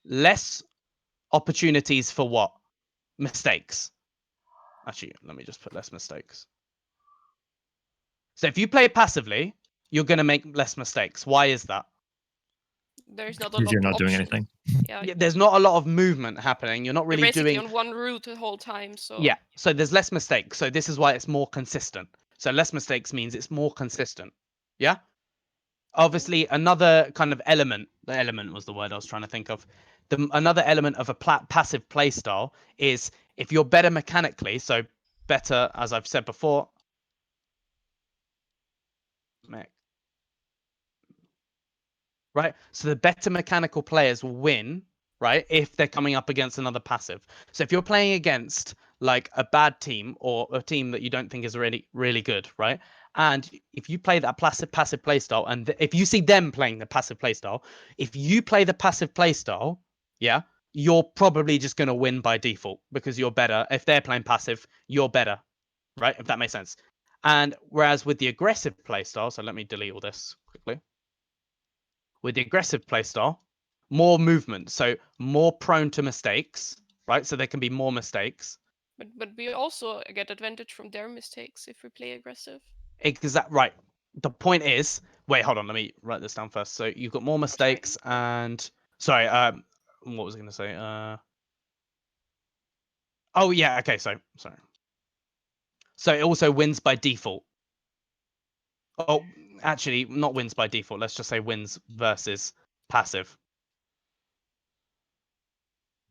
S1: less opportunities for what? Mistakes. Actually, let me just put less mistakes. So if you play passively, you're going to make less mistakes. Why is that?
S3: There's not a lot
S2: you're not
S3: of
S2: doing
S3: options.
S2: anything.
S1: Yeah, there's not a lot of movement happening. You're not really
S3: You're basically
S1: doing
S3: on one route the whole time. So
S1: yeah, so there's less mistakes. So this is why it's more consistent. So less mistakes means it's more consistent. Yeah. Obviously, another kind of element. The element was the word I was trying to think of. Another element of a passive play style is if you're better mechanically. So better, as I've said before. right? So the better mechanical players will win, right? If they're coming up against another passive. So if you're playing against like a bad team or a team that you don't think is really good, right? And if you play that passive playstyle, and if you see them playing the passive playstyle, if you play the passive playstyle, yeah, you're probably just going to win by default because you're better. If they're playing passive, you're better, right? If that makes sense. And whereas with the aggressive playstyle, so let me delete all this quickly. With the aggressive playstyle, more movement, so more prone to mistakes, right? So there can be more mistakes.
S3: But we also get advantage from their mistakes if we play aggressive.
S1: Right. The point is, wait, hold on, let me write this down first. So you've got more mistakes and sorry, what was I gonna say? Oh yeah, okay, sorry. So it also wins by default. Oh, actually, not wins by default. Let's just say wins versus passive.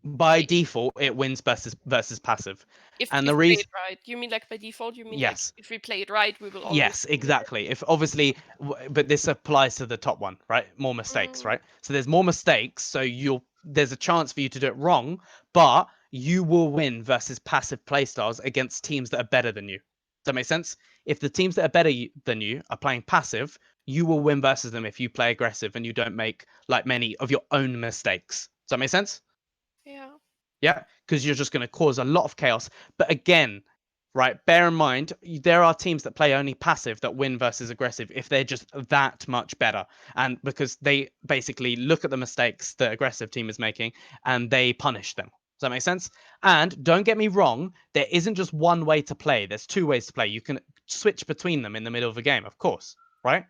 S1: By default, it wins versus passive.
S3: If
S1: And
S3: if
S1: the
S3: we play
S1: reason,
S3: it right, you mean like by default? You mean
S1: yes,
S3: like if we play it right, we will always
S1: yes,
S3: win?
S1: exactly. If obviously, but this applies to the top one, right? More mistakes,
S3: Mm.
S1: right? So there's more mistakes, so there's a chance for you to do it wrong, but you will win versus passive playstyles against teams that are better than you. Does that make sense? If the teams that are better than you are playing passive, you will win versus them if you play aggressive and you don't make like many of your own mistakes. Does that make sense?
S3: Yeah.
S1: Yeah, because you're just going to cause a lot of chaos. But again, right, bear in mind, there are teams that play only passive that win versus aggressive if they're just that much better. And because they basically look at the mistakes the aggressive team is making and they punish them. Does that make sense? And don't get me wrong, there isn't just one way to play. There's two ways to play. You can switch between them in the middle of a game, of course, right?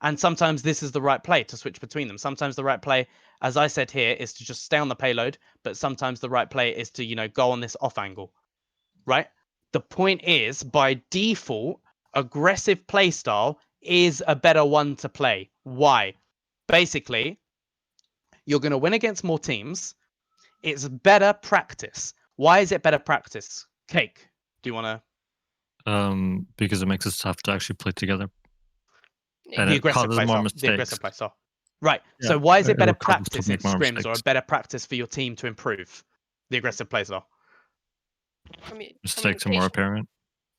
S1: And sometimes this is the right play to switch between them. Sometimes the right play, as I said here, is to just stay on the payload, but sometimes the right play is to, go on this off angle, right? The point is, by default, aggressive playstyle is a better one to play. Why? Basically, you're going to win against more teams. It's better practice. Why is it better practice? Cake, do you want to?
S2: Because it makes us have to actually play together.
S3: Yeah.
S2: And
S1: The
S2: it
S1: aggressive
S2: causes more
S1: playstyle. The aggressive
S2: mistakes.
S1: playstyle. Right.
S2: Yeah,
S1: So why is it
S2: it
S1: better
S2: will cause us to
S1: practice in
S2: make more
S1: scrims or a
S2: mistakes.
S1: better practice for your team to improve the aggressive playstyle?
S2: Mistakes are more apparent.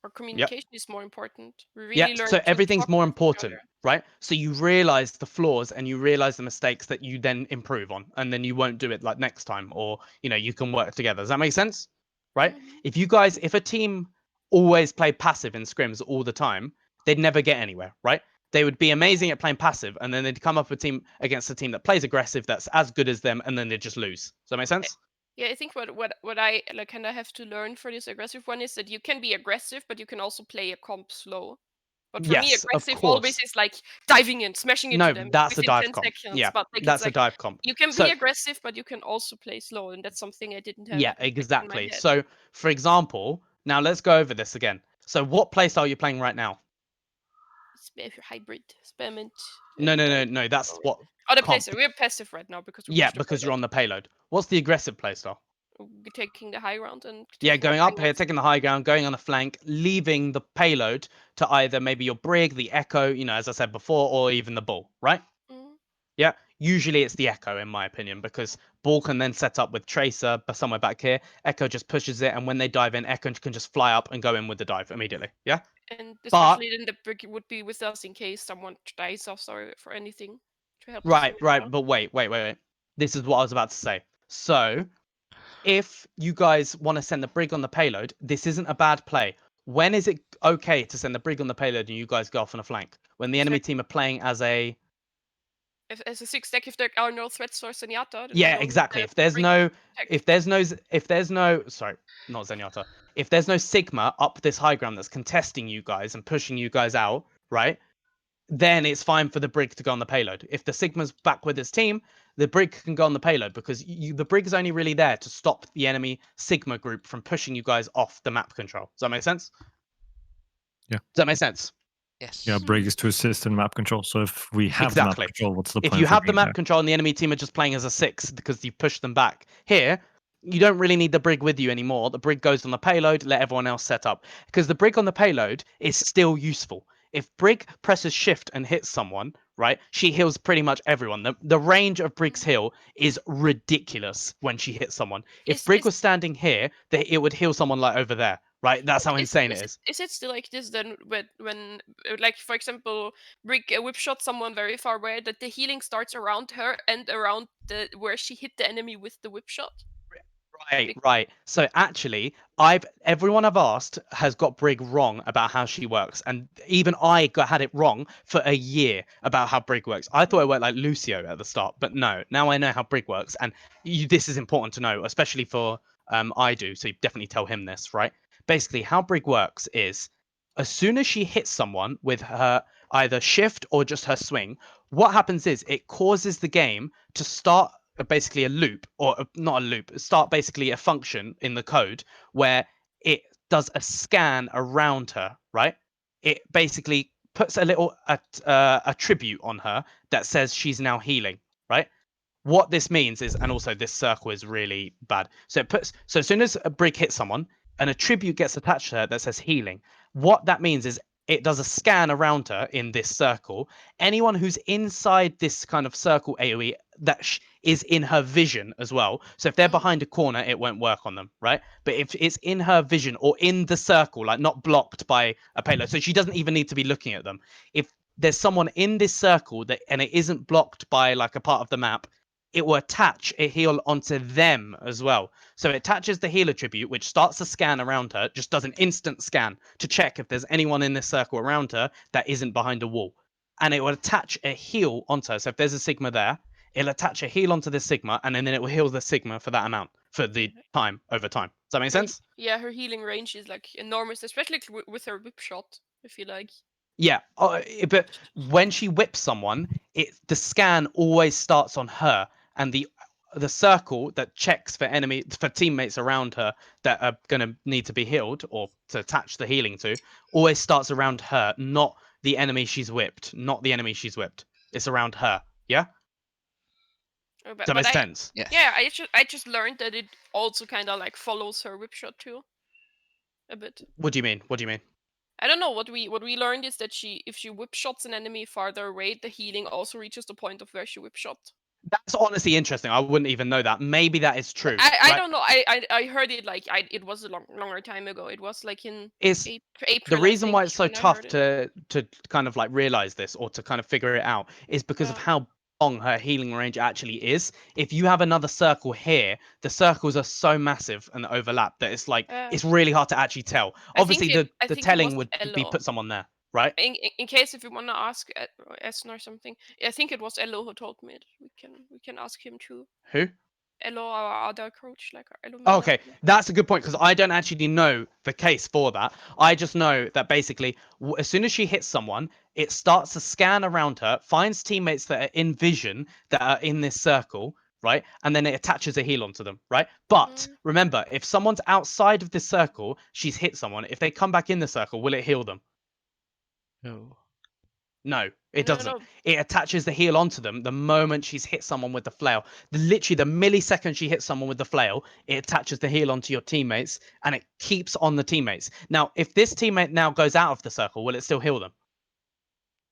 S3: Or communication is more important. We really
S1: Yeah.
S3: learn
S1: So
S3: to
S1: everything's
S3: talk
S1: more
S3: with each
S1: important,
S3: other.
S1: right? So you realize the flaws and you realize the mistakes that you then improve on, and then you won't do it like next time, or you can work together. Does that make sense? Right?
S3: Mhm.
S1: If a team always played passive in scrims all the time, they'd never get anywhere, right? They would be amazing at playing passive, and then they'd come up against a team that plays aggressive that's as good as them, and then they'd just lose. Does that make sense?
S3: Yeah, I think what I like kind of have to learn for this aggressive one is that you can be aggressive, but you can also play a comp slow. But for me,
S1: Yes, of
S3: aggressive always
S1: course.
S3: is like diving in, smashing into
S1: No,
S3: them
S1: that's a
S3: within
S1: dive
S3: 10
S1: comp.
S3: seconds.
S1: Yeah,
S3: But like it's
S1: that's a
S3: like
S1: dive comp.
S3: you can
S1: So
S3: be aggressive, but you can also play slow, and that's something I didn't have
S1: yeah,
S3: like, in my
S1: exactly.
S3: head.
S1: So for example, now let's go over this again. So what playstyle are you playing right now?
S3: Hybrid, experiment.
S1: No. That's what
S3: Other
S1: comp.
S3: playstyle. We're passive right now because we
S1: Yeah,
S3: push the
S1: because you're
S3: payload.
S1: on the payload. What's the aggressive playstyle?
S3: We're taking the high ground and
S1: Yeah,
S3: taking
S1: going
S3: our
S1: up here,
S3: fingers.
S1: taking the high ground, going on the flank, leaving the payload to either maybe your brig, the echo, as I said before, or even the bull, right?
S3: Mhm.
S1: Yeah, usually it's the echo in my opinion, because bull can then set up with tracer but somewhere back here. Echo just pushes it, and when they dive in, echo can just fly up and go in with the dive immediately. Yeah.
S3: And
S1: But
S3: especially then the brick would be with us in case someone dies us or for anything to help us.
S1: right. But wait. This is what I was about to say. So if you guys want to send the brig on the payload, this isn't a bad play. When is it okay to send the brig on the payload and you guys go off on a flank? When the enemy team are playing as a
S3: As a 6 deck, if there are no threats or Zenyatta, then we
S1: yeah,
S3: don't
S1: exactly.
S3: have
S1: If there's
S3: brig
S1: no
S3: protect.
S1: sorry, not Zenyatta. If there's no Sigma up this high ground that's contesting you guys and pushing you guys out, right? Then it's fine for the brig to go on the payload. If the Sigma's back with its team, the brig can go on the payload because the brig is only really there to stop the enemy Sigma group from pushing you guys off the map control. Does that make sense?
S2: Yeah.
S1: Does that make sense?
S4: Yes.
S2: Yeah, break is to assist in map control. So if we have
S1: Exactly.
S2: the map control, what's the point?
S1: If you
S2: of
S1: have the
S2: being
S1: map
S2: there?
S1: control and the enemy team are just playing as a 6 because you've pushed them back, here, you don't really need the brig with you anymore. The brig goes on the payload, let everyone else set up. Because the brig on the payload is still useful. If brig presses shift and hits someone, right? She heals pretty much everyone. The range of Brig's heal is ridiculous when she hits someone. If
S3: Is-
S1: Brig
S3: is-
S1: was standing here, it would heal someone like over there, right? That's how insane it is.
S3: Is it still like this then when like for example Brig whip shot someone very far away, that the healing starts around her and around the where she hit the enemy with the whip shot?
S1: Right. So actually, everyone I've asked has got Brig wrong about how she works, and even I had it wrong for a year about how Brig works. I thought it worked like Lucio at the start, but no. Now I know how Brig works, and this is important to know, especially for I do. So you definitely tell him this, right? Basically, how Brig works is, as soon as she hits someone with her either shift or just her swing, what happens is it causes the game to start basically a loop, or not a loop, start basically a function in the code where it does a scan around her, right? It basically puts a little attribute on her that says she's now healing, right? What this means is, and also this circle is really bad. So as soon as a Brig hits someone, an attribute gets attached to her that says healing. What that means is it does a scan around her in this circle. Anyone who's inside this kind of circle AoE that is in her vision as well. So if they're behind a corner, it won't work on them, right? But if it's in her vision or in the circle, like not blocked by a payload, so she doesn't even need to be looking at them. If there's someone in this circle and it isn't blocked by like a part of the map, it will attach a heal onto them as well. So it attaches the heal attribute, which starts a scan around her, just does an instant scan to check if there's anyone in this circle around her that isn't behind a wall. And it will attach a heal onto her. So if there's a Sigma there, it'll attach a heal onto this Sigma, and then it will heal the Sigma for that amount, for the time, over time. Does that make sense?
S3: Yeah, her healing range is like enormous, especially with her whip shot, I feel like.
S1: Yeah, but when she whips someone, the scan always starts on her, and the circle that checks for teammates around her that are gonna need to be healed or to attach the healing to always starts around her, not the enemy she's whipped. Not the enemy she's whipped. It's around her. Yeah.
S3: But,
S1: Does that make sense?
S5: Yes.
S3: Yeah, I just learned that it also kind of like follows her whip shot too, a bit.
S1: What do you mean? What do you mean?
S3: I don't know. What we learned is that if she whip shots an enemy farther away, the healing also reaches the point of where she whip shot.
S1: That's honestly interesting. I wouldn't even know that. Maybe that is true.
S3: I
S1: right?
S3: don't know. I heard it like it was a longer time ago. It was like in
S1: It's
S3: April.
S1: the reason
S3: I
S1: why
S3: think,
S1: it's so
S3: when I
S1: tough
S3: heard it.
S1: to kind of like realize this or to kind of figure it out is because of how long her healing range actually is. If you have another circle here, the circles are so massive and overlap that it's like it's really hard to actually tell. Obviously, the telling would be put someone there, right?
S3: In case if you want to ask Essen or something, I think it was Elo who told me it. We can ask him too.
S1: Who?
S3: Elo, our other coach, like Elo.
S1: Oh, okay, that's a good point because I don't actually know the case for that. I just know that basically, as soon as she hits someone, it starts to scan around her, finds teammates that are in vision that are in this circle, right? And then it attaches a heal onto them, right? But remember, if someone's outside of this circle, she's hit someone. If they come back in the circle, will it heal them?
S4: No.
S1: No, it doesn't.
S3: No.
S1: It attaches the heal onto them the moment she's hit someone with the flail. Literally, the millisecond she hits someone with the flail, it attaches the heal onto your teammates, and it keeps on the teammates. Now, if this teammate now goes out of the circle, will it still heal them?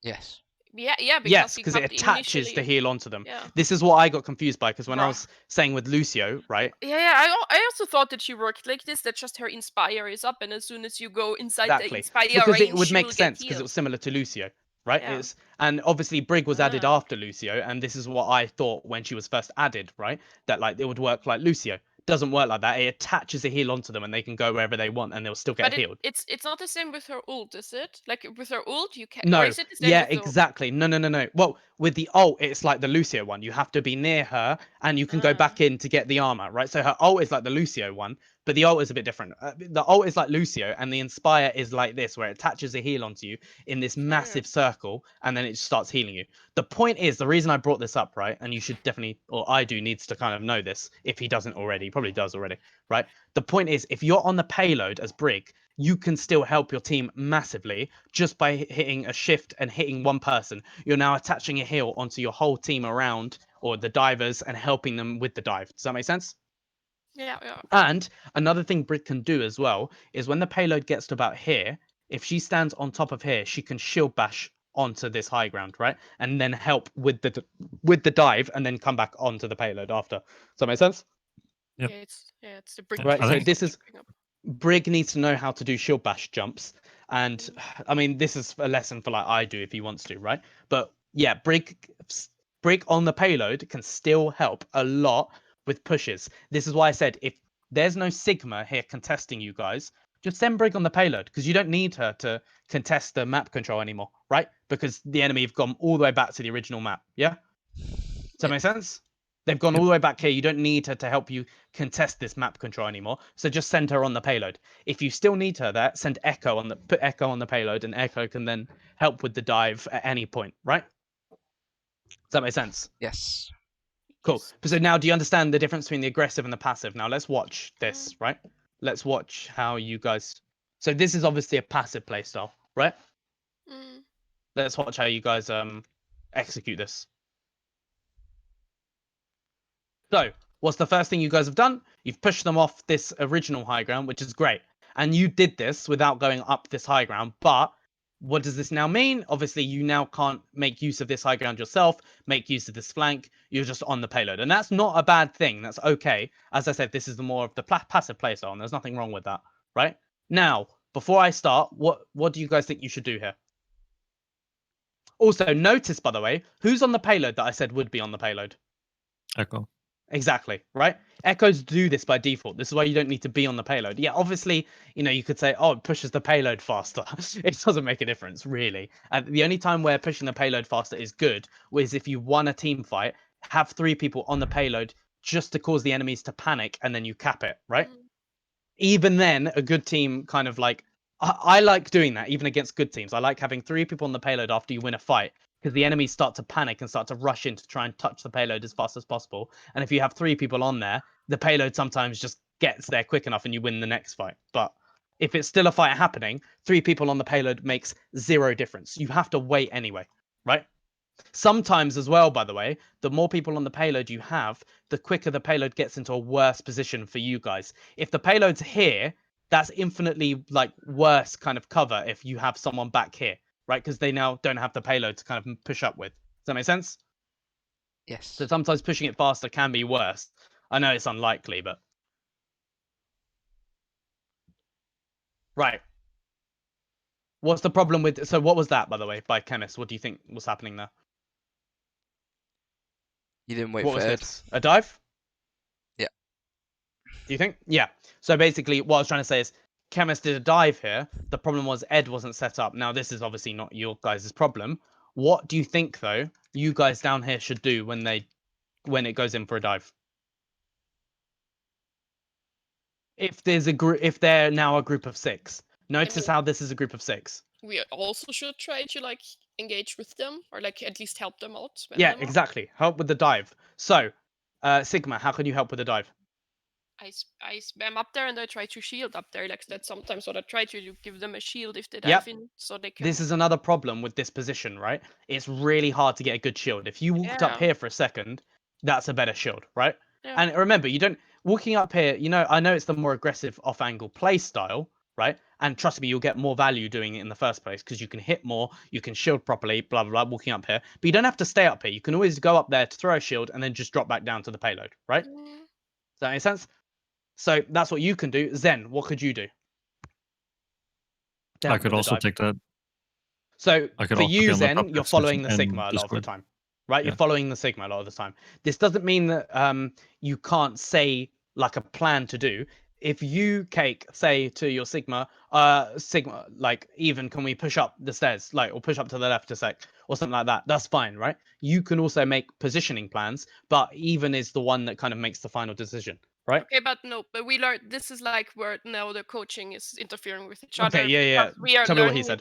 S4: Yes.
S3: Yeah,
S1: yes, because it attaches the heal onto them.
S3: Yeah.
S1: This is what I got confused by, because when I was saying with Lucio, right?
S3: Yeah, I also thought that she worked like this, that just her Inspire is up, and as soon as you go inside the Inspire
S1: because
S3: range,
S1: it would
S3: she
S1: make
S3: will
S1: sense
S3: get
S1: because it
S3: healed.
S1: was similar to Lucio, right?
S3: Yeah.
S1: And obviously Brig was added after Lucio, and this is what I thought when she was first added, right? That like it would work like Lucio. Doesn't work like that. It attaches a heal onto them, and they can go wherever they want, and they'll still get healed.
S3: It's not the same with her ult, is it? Like with her ult, you can.
S1: No.
S3: Or is it the same
S1: Yeah,
S3: with the
S1: exactly. No. Well, with the ult, it's like the Lucio one. You have to be near her, and you can go back in to get the armor, right? So her ult is like the Lucio one, but the ult is a bit different. The ult is like Lucio, and the Inspire is like this, where it attaches a heal onto you in this massive circle, and then it starts healing you. The point is, the reason I brought this up, right? And you should definitely, or I do, needs to kind of know this if he doesn't already. He probably does already, right? The point is, if you're on the payload as Brig, you can still help your team massively just by hitting a shift and hitting one person. You're now attaching a heal onto your whole team around, or the divers, and helping them with the dive. Does that make sense?
S3: Yeah.
S1: And another thing Brig can do as well is when the payload gets to about here, if she stands on top of here, she can shield bash onto this high ground, right? And then help with the dive, and then come back onto the payload after. Does that make sense?
S2: Yep.
S3: It's the brig.
S2: Right,
S1: so
S2: think-
S1: this is- Brig needs to know how to do shield bash jumps, and I mean this is a lesson for like I do if he wants to, right? But yeah, Brig on the payload can still help a lot with pushes. This is why I said if there's no Sigma here contesting you guys, just send Brig on the payload, because you don't need her to contest the map control anymore, right? Because the enemy have gone all the way back to the original map. Yeah? Does that
S4: Yep.
S1: make sense? They've gone all the way back here. You don't need her to help you contest this map control anymore. So just send her on the payload. If you still need her there, send Echo on the put Echo on the payload, and Echo can then help with the dive at any point, right? Does that make sense?
S5: Yes.
S1: Cool.
S3: Yes.
S1: So now do you understand the difference between the aggressive and the passive? Now let's watch this, right? Let's watch how you guys. So this is obviously a passive playstyle, right?
S3: Mm.
S1: Let's watch how you guys execute this. So, what's the first thing you guys have done? You've pushed them off this original high ground, which is great. And you did this without going up this high ground. But what does this now mean? Obviously, you now can't make use of this high ground yourself, make use of this flank. You're just on the payload. And that's not a bad thing. That's okay. As I said, this is the more of the passive playstyle, and there's nothing wrong with that, right? Now, before I start, what do you guys think you should do here? Also, notice, by the way, who's on the payload that I said would be on the payload?
S2: Echo.
S1: Exactly, right? Echoes do this by default. This is why you don't need to be on the payload. Yeah, obviously, you could say, oh, it pushes the payload faster. It doesn't make a difference, really. And the only time where pushing the payload faster is good is if you won a team fight, have 3 people on the payload just to cause the enemies to panic, and then you cap it, right?
S3: Mm.
S1: Even then, a good team kind of like... I like doing that, even against good teams. I like having 3 people on the payload after you win a fight, because the enemies start to panic and start to rush in to try and touch the payload as fast as possible. And if you have 3 people on there, the payload sometimes just gets there quick enough and you win the next fight. But if it's still a fight happening, 3 people on the payload makes 0 difference. You have to wait anyway, right? Sometimes as well, by the way, the more people on the payload you have, the quicker the payload gets into a worse position for you guys. If the payload's here, that's infinitely like worse kind of cover if you have someone back here, right? Because they now don't have the payload to kind of push up with. Does that make sense?
S4: Yes.
S1: So sometimes pushing it faster can be worse. I know it's unlikely, but... Right. What's the problem with... So what was that, by the way, by Chemist? What do you think was happening there?
S5: You didn't wait
S1: What
S5: for
S1: was
S5: Ed.
S1: this? A dive?
S5: Yeah.
S1: Do you think? Yeah. So basically, what I was trying to say is, Chemist did a dive here. The problem was Ed wasn't set up. Now, this is obviously not your guys' problem. What do you think, though, you guys down here should do when it goes in for a dive? If they're now a group of 6. Notice how this is a group of 6.
S3: We also should try to like engage with them, or like at least help them out. spam
S1: Yeah,
S3: them out.
S1: exactly. Help with the dive. So, Sigma, how can you help with the dive?
S3: I spam up there and I try to shield up there. Like that's sometimes what I try to do, give them a shield if they
S1: Yep.
S3: dive in, so they can.
S1: This is another problem with this position, right? It's really hard to get a good shield. If you walked up
S3: Yeah.
S1: here for a second, that's a better shield, right?
S3: Yeah.
S1: And remember, you don't... Walking up here, I know it's the more aggressive off-angle play style, right? And trust me, you'll get more value doing it in the first place, because you can hit more, you can shield properly, blah, blah, blah, walking up here. But you don't have to stay up here. You can always go up there to throw a shield and then just drop back down to the payload, right? Does
S3: Mm,
S1: that make sense? So that's what you can do. Zen, what could you do? to
S2: I
S1: help
S2: could
S1: with the
S2: also
S1: dive?
S2: take that.
S1: So
S2: I could
S1: for
S2: also be
S1: you,
S2: on the
S1: Zen,
S2: top
S1: you're
S2: left
S1: following the
S2: section
S1: Sigma
S2: in
S1: a lot of the
S2: Discord.
S1: time, right? You're
S2: Yeah.
S1: following the Sigma a lot of the time. This doesn't mean that you can't say like a plan to do. If you, Cake, say to your Sigma, like, even can we push up the stairs, like, or push up to the left a sec, or something like that, that's fine, right? You can also make positioning plans, but Even is the one that kind of makes the final decision, right?
S3: Okay, but no, but we learned this is like where now the coaching is interfering with each other.
S1: Okay, yeah.
S3: because We are
S1: Tell me what he
S3: learning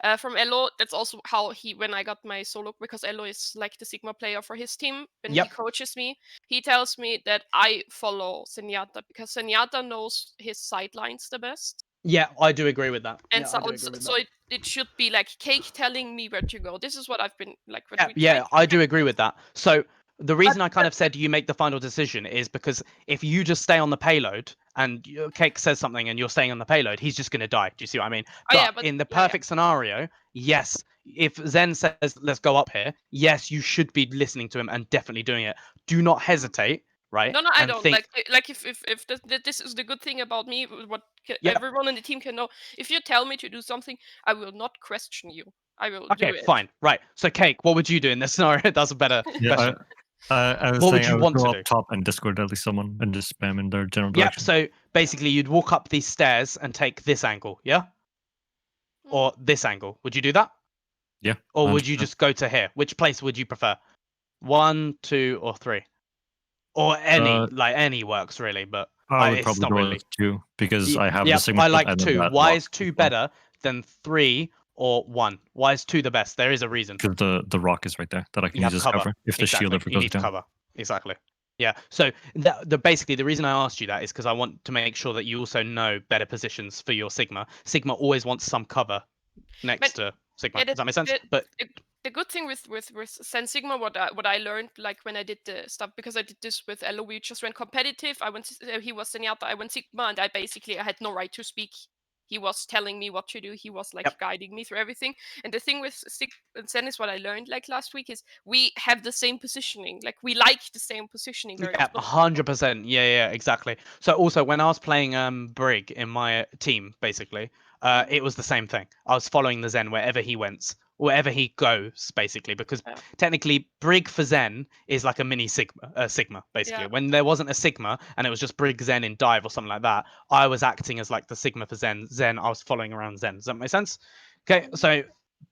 S1: said.
S3: from Elo. That's also how when I got my solo, because Elo is like the Sigma player for his team. When
S1: Yep.
S3: he coaches me, he tells me that I follow Zenyatta because Zenyatta knows his sidelines the best.
S1: Yeah, I do agree with that.
S3: And
S1: Yeah,
S3: so,
S1: I do agree with
S3: so
S1: that.
S3: it should be like Cake telling me where to go. This is what I've been like. What we
S1: Yeah,
S3: tried to
S1: I do agree with that. So the reason I kind of said you make the final decision is because if you just stay on the payload and Cake says something and you're staying on the payload, he's just going to die. Do you see what I mean?
S3: Oh, yeah,
S1: In the
S3: yeah, yeah.
S1: perfect scenario, yes, if Zen says let's go up here, yes, you should be listening to him and definitely doing it. Do not hesitate, right?
S3: No, I
S1: and
S3: don't.
S1: think,
S3: Like if this is the good thing about me, what
S1: Yeah.
S3: everyone in the team can know. If you tell me to do something, I will not question you. I will do
S1: okay,
S3: it.
S1: fine, right. So, Cake, what would you do in this scenario? That's a better
S2: Yeah,
S1: question.
S2: I was
S1: What would
S2: saying
S1: you
S2: I would
S1: want
S2: go
S1: to
S2: up
S1: do?
S2: top and Discord at least someone and just spam in their general
S1: Yep.
S2: direction.
S1: So basically, you'd walk up these stairs and take this angle, yeah, or this angle. Would you do that?
S2: Yeah.
S1: Or would you
S2: 100%.
S1: just go to here? Which place would you prefer? 1, 2, or 3? Or any works really, but
S2: I would
S1: it's
S2: probably
S1: not
S2: go
S1: really.
S2: with 2 because I have
S1: Yep,
S2: the Sigma
S1: I
S2: shot
S1: like
S2: and then
S1: 2.
S2: that
S1: Why
S2: rock
S1: is 2
S2: as well.
S1: better than 3 or 1? Why is 2 the best? There is a reason.
S2: Because the rock is right there that I can
S1: You
S2: use
S1: have
S2: as
S1: cover.
S2: cover if the
S1: Exactly.
S2: shield ever
S1: You
S2: goes
S1: need
S2: down.
S1: cover. Exactly. Yeah. So basically the reason I asked you that is because I want to make sure that you also know better positions for your Sigma. Sigma always wants some cover next to Sigma.
S3: Yeah,
S1: Does that make sense? But
S3: the good thing with Sen Sigma, what I learned, like when I did the stuff, because I did this with Elo, we just went competitive. He was Zenyatta, I went Sigma, and I had no right to speak. He was telling me what to do. He was like guiding me through everything. And the thing with Sigma and Zen is what I learned like last week is we have the same positioning. Like we like the same positioning very
S1: yeah,
S3: often.
S1: 100%. Yeah, exactly. So also when I was playing Brig in my team, basically, it was the same thing. I was following the Zen wherever he went, wherever he goes, basically, because technically Brig for Zen is like a mini Sigma, basically.
S3: Yeah.
S1: When there wasn't a Sigma and it was just Brig Zen in dive or something like that, I was acting as like the Sigma for Zen. I was following around Zen. Does that make sense? Okay, so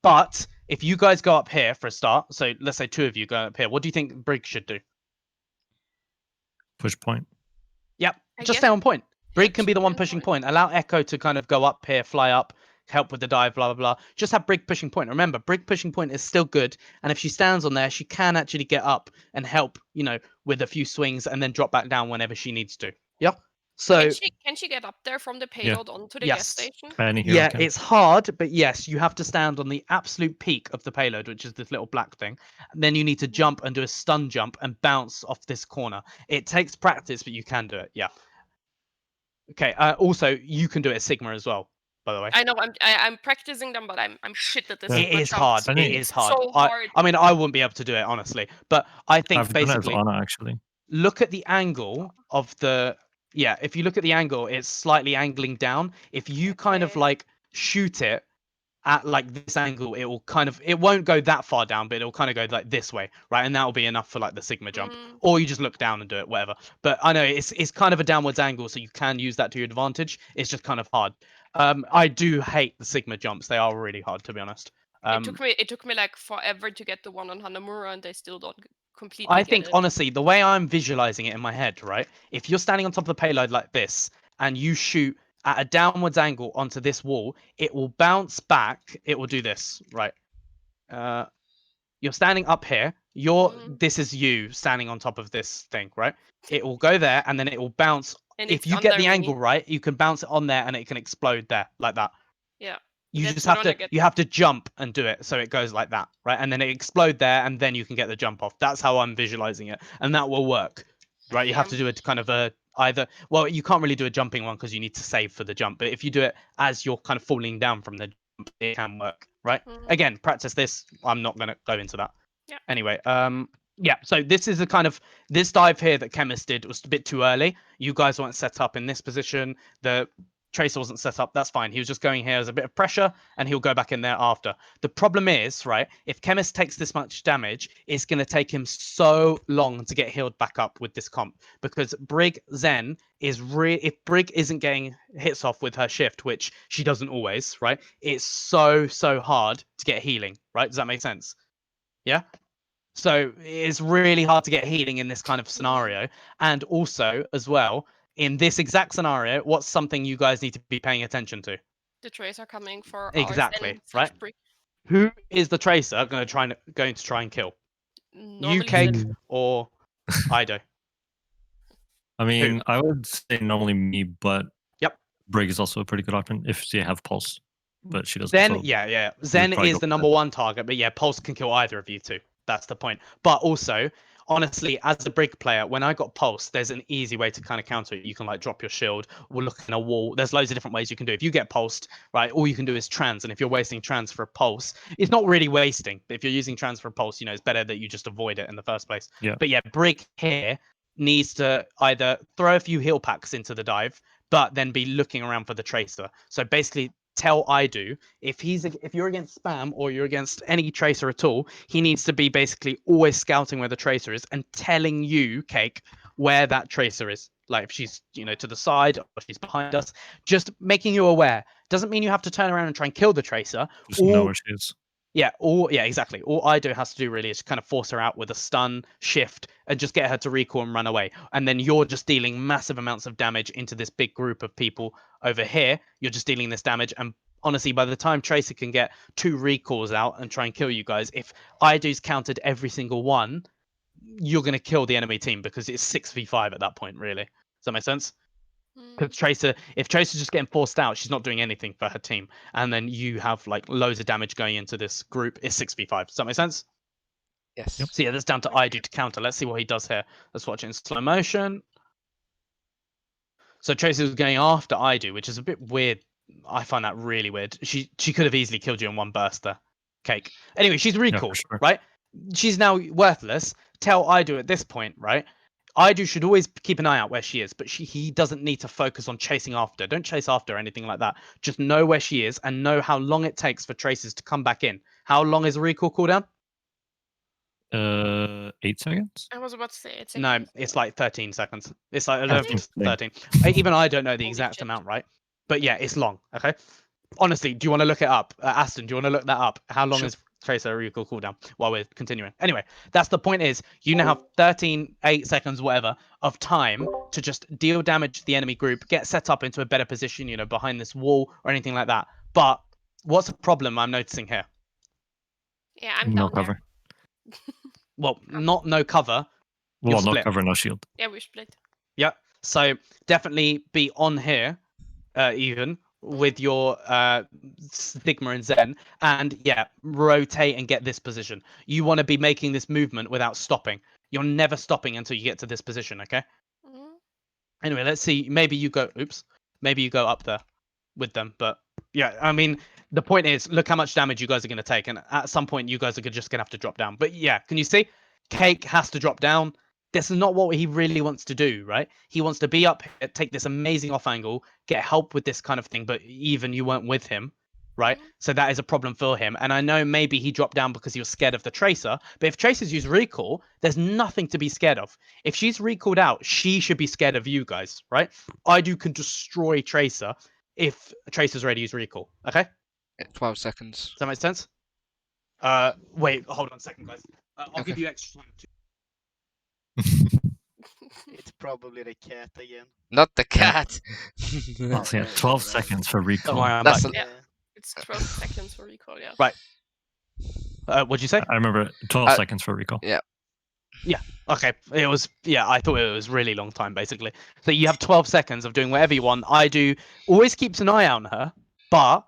S1: but if you guys go up here for a start, so let's say 2 of you go up here, what do you think Brig should do?
S2: Push point.
S1: Yep,
S3: I
S1: just
S3: guess-
S1: stay on point. Brig can
S3: just
S1: be the
S3: stay
S1: one
S3: on
S1: pushing
S3: point.
S1: point. Allow Echo to kind of go up here, fly up, help with the dive, blah, blah, blah. Just have Brig pushing point. Remember, Brig pushing point is still good. And if she stands on there, she can actually get up and help, with a few swings and then drop back down whenever she needs to. Yeah? So,
S3: Can she get up there from the payload onto the gas
S1: yes.
S3: station?
S2: Any hero
S1: Yeah,
S2: can.
S1: it's hard, but yes, you have to stand on the absolute peak of the payload, which is this little black thing. And then you need to jump and do a stun jump and bounce off this corner. It takes practice, but you can do it. Yeah. Okay. Also, you can do it at Sigma as well, by the way.
S3: I know I'm practicing them, but I'm shit at this.
S2: Yeah.
S1: It
S3: Sigma
S1: is
S3: jumps.
S1: hard. It
S2: It's
S1: is hard.
S3: so hard.
S1: I mean, I wouldn't be able to do it honestly, but I think
S2: I've done it as
S1: basically
S2: Ana actually.
S1: look at the angle of the. Yeah, if you look at the angle, it's slightly angling down. If you kind of
S3: Okay.
S1: like shoot it at like this angle, it won't go that far down, but it'll kind of go like this way, right? And that'll be enough for like the Sigma jump.
S3: Mm.
S1: Or you just look down and do it, whatever. But I know it's kind of a downwards angle, so you can use that to your advantage. It's just kind of hard. I do hate the Sigma jumps. They are really hard, to be honest.
S3: It took me like forever to get the one on Hanamura, and I still don't completely
S1: I
S3: get
S1: think
S3: it.
S1: honestly, the way I'm visualizing it in my head, right? If you're standing on top of the payload like this and you shoot at a downwards angle onto this wall, it will bounce back. It will do this, right? You're standing up here. This is you standing on top of this thing, right? It will go there and then it will bounce.
S3: And
S1: If
S3: it's
S1: you get
S3: under
S1: the
S3: me.
S1: angle right, you can bounce it on there and it can explode there like that.
S3: Yeah.
S1: You
S3: That's
S1: just
S3: what
S1: have
S3: I wanna
S1: to
S3: get.
S1: you have to jump and do it so it goes like that, right? And then it explode there and then you can get the jump off. That's how I'm visualizing it, and that will work, right? You have to do it kind of well, you can't really do a jumping one because you need to save for the jump, but if you do it as you're kind of falling down from the jump, it can work, right?
S3: Mhm.
S1: Again, practice this. I'm not going to go into that.
S3: Yeah.
S1: Anyway, yeah, so this is this dive here that Chemist did was a bit too early. You guys weren't set up in this position. The Tracer wasn't set up. That's fine. He was just going here as a bit of pressure, and he'll go back in there after. The problem is, right, if Chemist takes this much damage, it's going to take him so long to get healed back up with this comp, because Brig Zen is if Brig isn't getting hits off with her shift, which she doesn't always, right, it's so hard to get healing, right? Does that make sense? Yeah? So it's really hard to get healing in this kind of scenario. And also, as well, in this exact scenario, what's something you guys need to be paying attention to?
S3: The Tracer coming for
S1: Exactly,
S3: ours and
S1: right?
S3: Brig.
S1: Who is the Tracer going to try and kill?
S3: Normally
S1: UK
S3: Zen.
S1: or Ido?
S2: I mean, I would say normally me, but
S1: Yep.
S2: Brig is also a pretty good option if they have Pulse, but she doesn't.
S1: Zen,
S2: so
S1: yeah. Zen
S2: probably
S1: is
S2: go
S1: the
S2: for
S1: number one target, but yeah, Pulse can kill either of you two. That's the point. But also, honestly, as a Brig player, when I got pulse, there's an easy way to kind of counter it. You can like drop your shield or look in a wall. There's loads of different ways you can do it. If you get pulsed, right, all you can do is trans. And if you're wasting trans for a pulse, it's not really wasting. But if you're using trans for a pulse, you know, it's better that you just avoid it in the first place.
S2: Yeah.
S1: But yeah, Brig here needs to either throw a few heal packs into the dive, but then be looking around for the tracer. So basically tell Idu if you're against spam or you're against any tracer at all, he needs to be basically always scouting where the tracer is and telling you, Cake, where that tracer is. Like if she's, you know, to the side or she's behind us, just making you aware. Doesn't mean you have to turn around and try and kill the tracer.
S2: Just know where she is.
S1: Yeah, exactly. All Ido has to do really is kind of force her out with a stun, shift, and just get her to recall and run away. And then you're just dealing massive amounts of damage into this big group of people over here. You're just dealing this damage. And honestly, by the time Tracer can get 2 recalls out and try and kill you guys, if Ido's countered every single one, you're going to kill the enemy team because it's 6v5 at that point, really. Does that make sense? Because if Tracer's just getting forced out, she's not doing anything for her team. And then you have like loads of damage going into this group. It's 6v5. Does that make sense?
S4: Yes.
S1: So yeah, that's down to Idu to counter. Let's see what he does here. Let's watch it in slow motion. So Tracer's going after Idu, which is a bit weird. I find that really weird. She could have easily killed you in one burst there. Cake. Anyway, she's recalled,
S2: sure.
S1: right? She's now worthless. Tell Idu at this point, right? Idu should always keep an eye out where she is, but he doesn't need to focus on chasing after. Don't chase after or anything like that. Just know where she is and know how long it takes for Tracers to come back in. How long is a recall cooldown?
S2: 8 seconds?
S3: I was about to say it's
S1: No, it's like 13 seconds. It's like
S2: Really?
S1: 11 to 13. Even I don't know the
S3: Holy
S1: exact
S3: shit.
S1: amount, right? But yeah, it's long. Okay. Honestly, do you want to look it up? Aston, do you want to look that up? How long
S4: Sure.
S1: is Tracer recall cooldown while we're continuing? Anyway, that's the point is you now have 8 seconds, whatever, of time to just deal damage to the enemy group, get set up into a better position, you know, behind this wall or anything like that. But what's the problem I'm noticing here?
S3: Yeah, I'm
S2: No
S3: down there.
S2: cover.
S1: Well, not no cover.
S2: Well,
S1: You're
S2: no
S1: split.
S2: cover, no shield.
S3: Yeah, we're split.
S1: Yeah. So definitely be on here, even with your Sigma and Zen, and yeah, rotate and get this position. You want to be making this movement without stopping. You're never stopping until you get to this position. Okay.
S3: Mhm.
S1: Anyway, let's see. Maybe you go. Oops. Maybe you go up there with them. But yeah, I mean, the point is, look how much damage you guys are going to take, and at some point, you guys are just going to have to drop down. But yeah, can you see? Cake has to drop down. This is not what he really wants to do, right? He wants to be up here, take this amazing off angle, get help with this kind of thing, but even you weren't with him, right? So that is a problem for him. And I know maybe he dropped down because he was scared of the Tracer, but if Tracers use recall, there's nothing to be scared of. If she's recalled out, she should be scared of you guys, right? Idu can destroy Tracer if Tracer's ready to use recall, okay?
S5: 12 seconds.
S1: Does that make sense? Wait, hold on a second, guys. I'll
S5: Okay.
S1: give you extra time.
S6: It's probably the cat again.
S5: Not the cat.
S2: Well, so yeah, 12 seconds for
S1: Don't
S2: recall.
S1: worry, I'm
S5: That's
S1: back.
S5: a-
S3: Yeah. It's 12 seconds for recall, yeah.
S1: Right. What'd you say?
S2: I remember 12 seconds for recall.
S1: Okay, it was, yeah, I thought it was really long time, basically. So you have 12 seconds of doing whatever you want. Idu always keeps an eye on her, but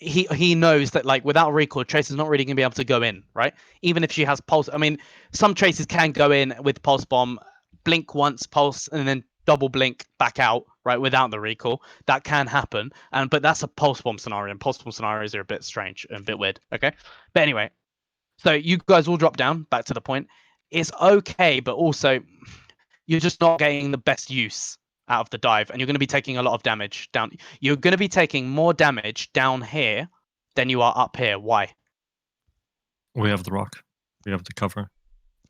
S1: he knows that, like, without recall, Tracer's not really going to be able to go in, right? Even if she has pulse. I mean, some Tracers can go in with pulse bomb, blink once, pulse, and then double blink back out, right, without the recall. That can happen, but that's a pulse bomb scenario, and pulse bomb scenarios are a bit strange and a bit weird, okay? But anyway, so you guys all drop down, back to the point. It's okay, but also you're just not getting the best use out of the dive, and you're going to be taking a lot of damage down. You're going to be taking more damage down here than you are up here. Why?
S2: We have the rock. We have the cover.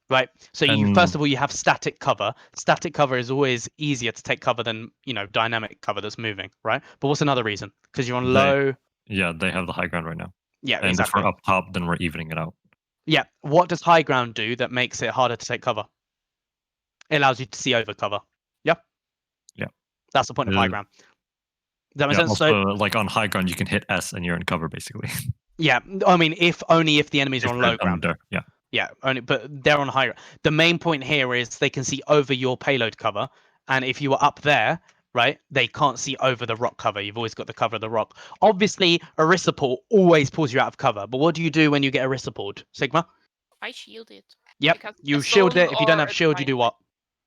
S1: Right. So you first
S2: And-
S1: of all, you have static cover. Static cover is always easier to take cover than, you know, dynamic cover that's moving, right? But what's another reason? Because you're on
S2: They-
S1: low.
S2: Yeah, they have the high ground right now.
S1: Yeah,
S2: And
S1: exactly.
S2: if we're up top, then we're evening it out.
S1: Yeah. What does high ground do that makes it harder to take cover? It allows you to see over cover. Yeah.
S2: Yeah.
S1: That's the point of high
S2: Yeah.
S1: ground. Does that make
S2: Yeah,
S1: sense?
S2: also,
S1: So
S2: like on high ground, you can hit S and you're in cover, basically.
S1: yeah, I mean, if only if the enemies are
S2: If
S1: on
S2: they're
S1: low ground.
S2: under, yeah.
S1: Yeah, only, but they're on high. The main point here is they can see over your payload cover, and if you are up there, right, they can't see over the rock cover. You've always got the cover of the rock. Obviously, Orisa pull always pulls you out of cover, but what do you do when you get Orisa pulled, Sigma?
S3: I shield it.
S1: Yep.
S3: Because
S1: You
S3: a
S1: shield
S3: zone
S1: it. If you don't
S3: or
S1: have
S3: a
S1: shield, you do
S3: dynamite.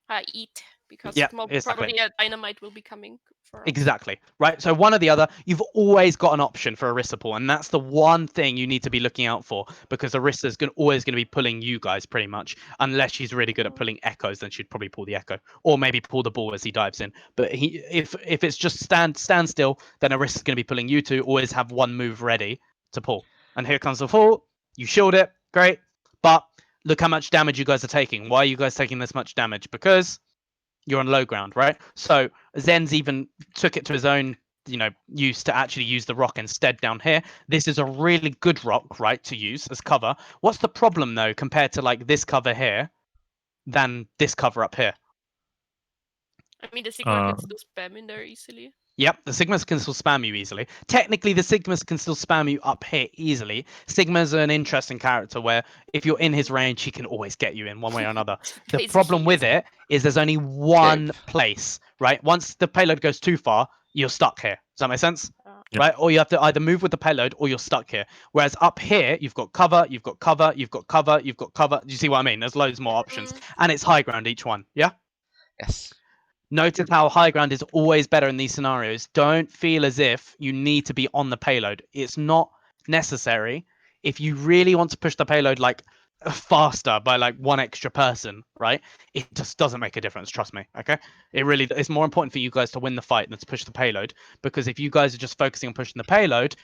S1: what?
S3: Eat. Because
S1: Yeah,
S3: more
S1: exactly.
S3: probably a dynamite will be coming for us.
S1: Exactly. Right. So one or the other, you've always got an option for Orisa pull, and that's the one thing you need to be looking out for, because Orisa's always going to be pulling you guys pretty much, unless she's really good at pulling echoes, then she'd probably pull the echo, or maybe pull the ball as he dives in. But if it's just stand still, then Orisa's going to be pulling you two. Always have one move ready to pull. And here comes the pull. You shield it, great. But look how much damage you guys are taking. Why are you guys taking this much damage? Because you're on low ground, right? So Zen's even took it to his own, use to actually use the rock instead down here. This is a really good rock, right, to use as cover. What's the problem though, compared to like this cover here, than this cover up here?
S3: I mean, the Sigma can still spam in there easily.
S1: Yep, the Sigmas can still spam you easily. Technically, the Sigmas can still spam you up here easily. Sigma's an interesting character where if you're in his range, he can always get you in one way or another. The
S3: Plays
S1: problem
S3: heat
S1: with
S3: as well.
S1: it is there's only one
S5: Cave.
S1: place, right? Once the payload goes too far, you're stuck here. Does that make sense?
S2: Yep.
S1: Right? Or you have to either move with the payload or you're stuck here. Whereas up here, you've got cover, you've got cover, you've got cover, you've got cover. Do you see what I mean? There's loads more options. And it's high ground each one. Yeah?
S5: Yes.
S1: Notice how high ground is always better in these scenarios. Don't feel as if you need to be on the payload. It's not necessary. If you really want to push the payload like faster by like one extra person, right? It just doesn't make a difference, trust me. Okay? It's more important for you guys to win the fight than to push the payload, because if you guys are just focusing on pushing the payload,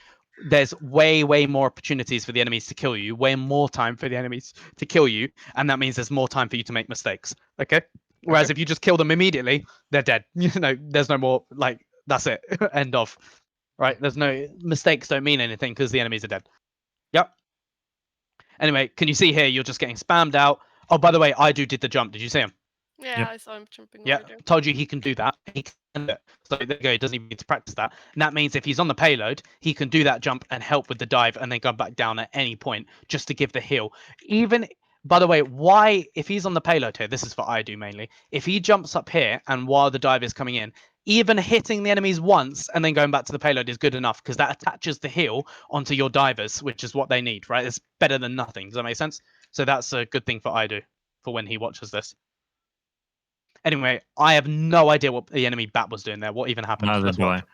S1: there's way more opportunities for the enemies to kill you, way more time for the enemies to kill you, and that means there's more time for you to make mistakes. Okay? Whereas if you just kill them immediately, they're dead. There's no more, like, that's it. End of. Right? There's no mistakes, don't mean anything because the enemies are dead. Yep. Anyway, can you see here? You're just getting spammed out. Oh, by the way, Idu did the jump. Did you see him?
S3: Yeah,
S2: Yep.
S3: I saw him jumping
S1: Yeah.
S3: over there.
S1: Told you he can do that. He can do it. So there you go. He doesn't even need to practice that. And that means if he's on the payload, he can do that jump and help with the dive and then go back down at any point just to give the heal. Even, by the way, why, if he's on the payload here, this is for Idu mainly, if he jumps up here and while the dive is coming in, even hitting the enemies once and then going back to the payload is good enough because that attaches the heal onto your divers, which is what they need, right? It's better than nothing. Does that make sense? So that's a good thing for Idu for when he watches this. Anyway, I have no idea what the enemy bat was doing there. What even happened?
S2: Neither
S1: Let's
S2: do
S1: watch.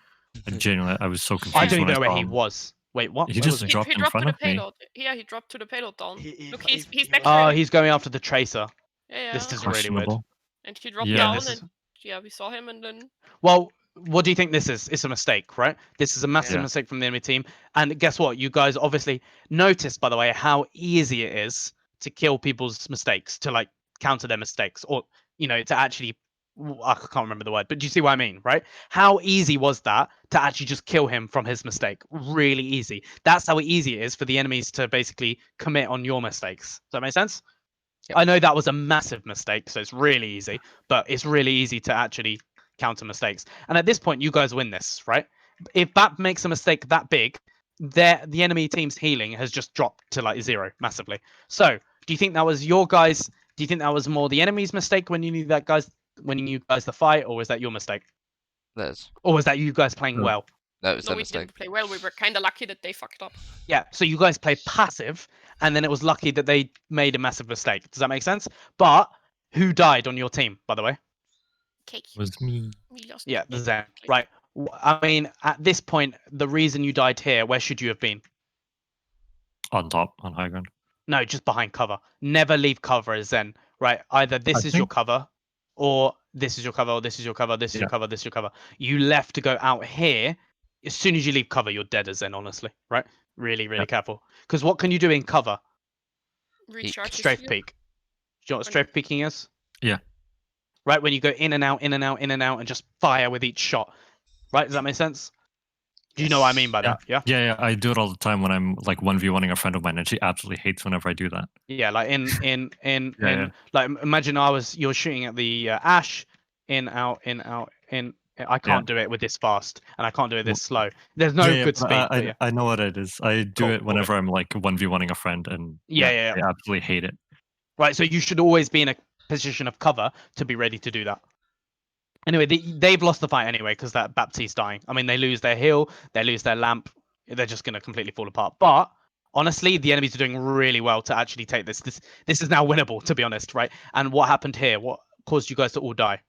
S2: I. Genuinely, I was so confused.
S1: I don't even
S2: when
S1: know where
S2: saw
S1: he
S2: him.
S1: was. Wait, what?
S2: He
S1: Where
S2: just
S1: was he?
S2: dropped
S3: He
S2: in
S3: dropped
S2: front
S3: to the
S2: of me.
S3: payload. Yeah, he dropped to the payload down. Look, he's
S6: he
S3: next
S6: was-
S3: to
S1: Oh,
S3: him.
S1: he's going after the tracer.
S3: Yeah,
S1: This
S3: yeah.
S1: is really weird.
S2: Questionable.
S3: And he dropped
S2: Yeah.
S3: down,
S1: This is...
S3: and yeah, we saw him, and then
S1: Well, what do you think this is? It's a mistake, right? This is a massive
S2: Yeah.
S1: mistake from the enemy team. And guess what? You guys obviously noticed, by the way, how easy it is to kill people's mistakes, to like counter their mistakes, or to actually, I can't remember the word, but do you see what I mean, right? How easy was that to actually just kill him from his mistake? Really easy. That's how easy it is for the enemies to basically commit on your mistakes. Does that make sense?
S5: Yep.
S1: I know that was a massive mistake, so it's really easy, but it's really easy to actually counter mistakes. And at this point, you guys win this, right? If Bat makes a mistake that big, the enemy team's healing has just dropped to like 0 massively. So, do you think that was your guys? Do you think that was more the enemy's mistake when you knew that guys winning you guys the fight, or was that your mistake?
S5: There's
S1: Or was that you guys playing
S2: No.
S1: well?
S5: no, it's
S3: no,
S5: a
S3: we
S5: mistake.
S3: didn't play well. We were kind of lucky that they fucked up.
S1: Yeah, so you guys played passive, and then it was lucky that they made a massive mistake. Does that make sense? But who died on your team, by the way?
S3: Okay,
S2: Was me.
S3: we lost.
S1: Yeah, the Zen.
S3: exactly.
S1: Right. I mean, at this point, the reason you died here, where should you have been?
S2: On top, on high ground.
S1: No, just behind cover. Never leave cover as Zen. Right. Either this is your
S2: think-
S1: cover, or this is your cover, or this is your cover, this is your
S2: Yeah.
S1: cover, this is your cover. You left to go out here. As soon as you leave cover, you're dead as Zen, honestly. Right? Really, really
S2: Yep.
S1: careful. Because what can you do in cover?
S3: Recharge his
S1: Strafe
S3: shield.
S1: peek. Do you know what
S3: Or-
S1: strafe peeking is?
S2: Yeah.
S1: Right, when you go in and out, in and out, in and out, and just fire with each shot. Right? Does that make sense? Do you know what I mean by that? Yeah.
S2: Yeah, I do it all the time when I'm like 1v1ing a friend of mine, and she absolutely hates whenever I do that.
S1: Yeah, like in
S2: Yeah.
S1: like imagine you're shooting at the Ash, in out in. I can't do it with this fast, and I can't do it this slow. There's no
S2: Yeah,
S1: good
S2: but
S1: speed. but yeah.
S2: I know what it is. I do
S1: Cool,
S2: it whenever I'm like 1v1ing a friend, and
S1: Yeah.
S2: I absolutely hate it.
S1: Right, so you should always be in a position of cover to be ready to do that. Anyway, they've lost the fight anyway because that Baptiste's dying. I mean, they lose their heal, they lose their lamp, they're just going to completely fall apart. But honestly, the enemies are doing really well to actually take this. This is now winnable, to be honest, right? And what happened here? What caused you guys to all die?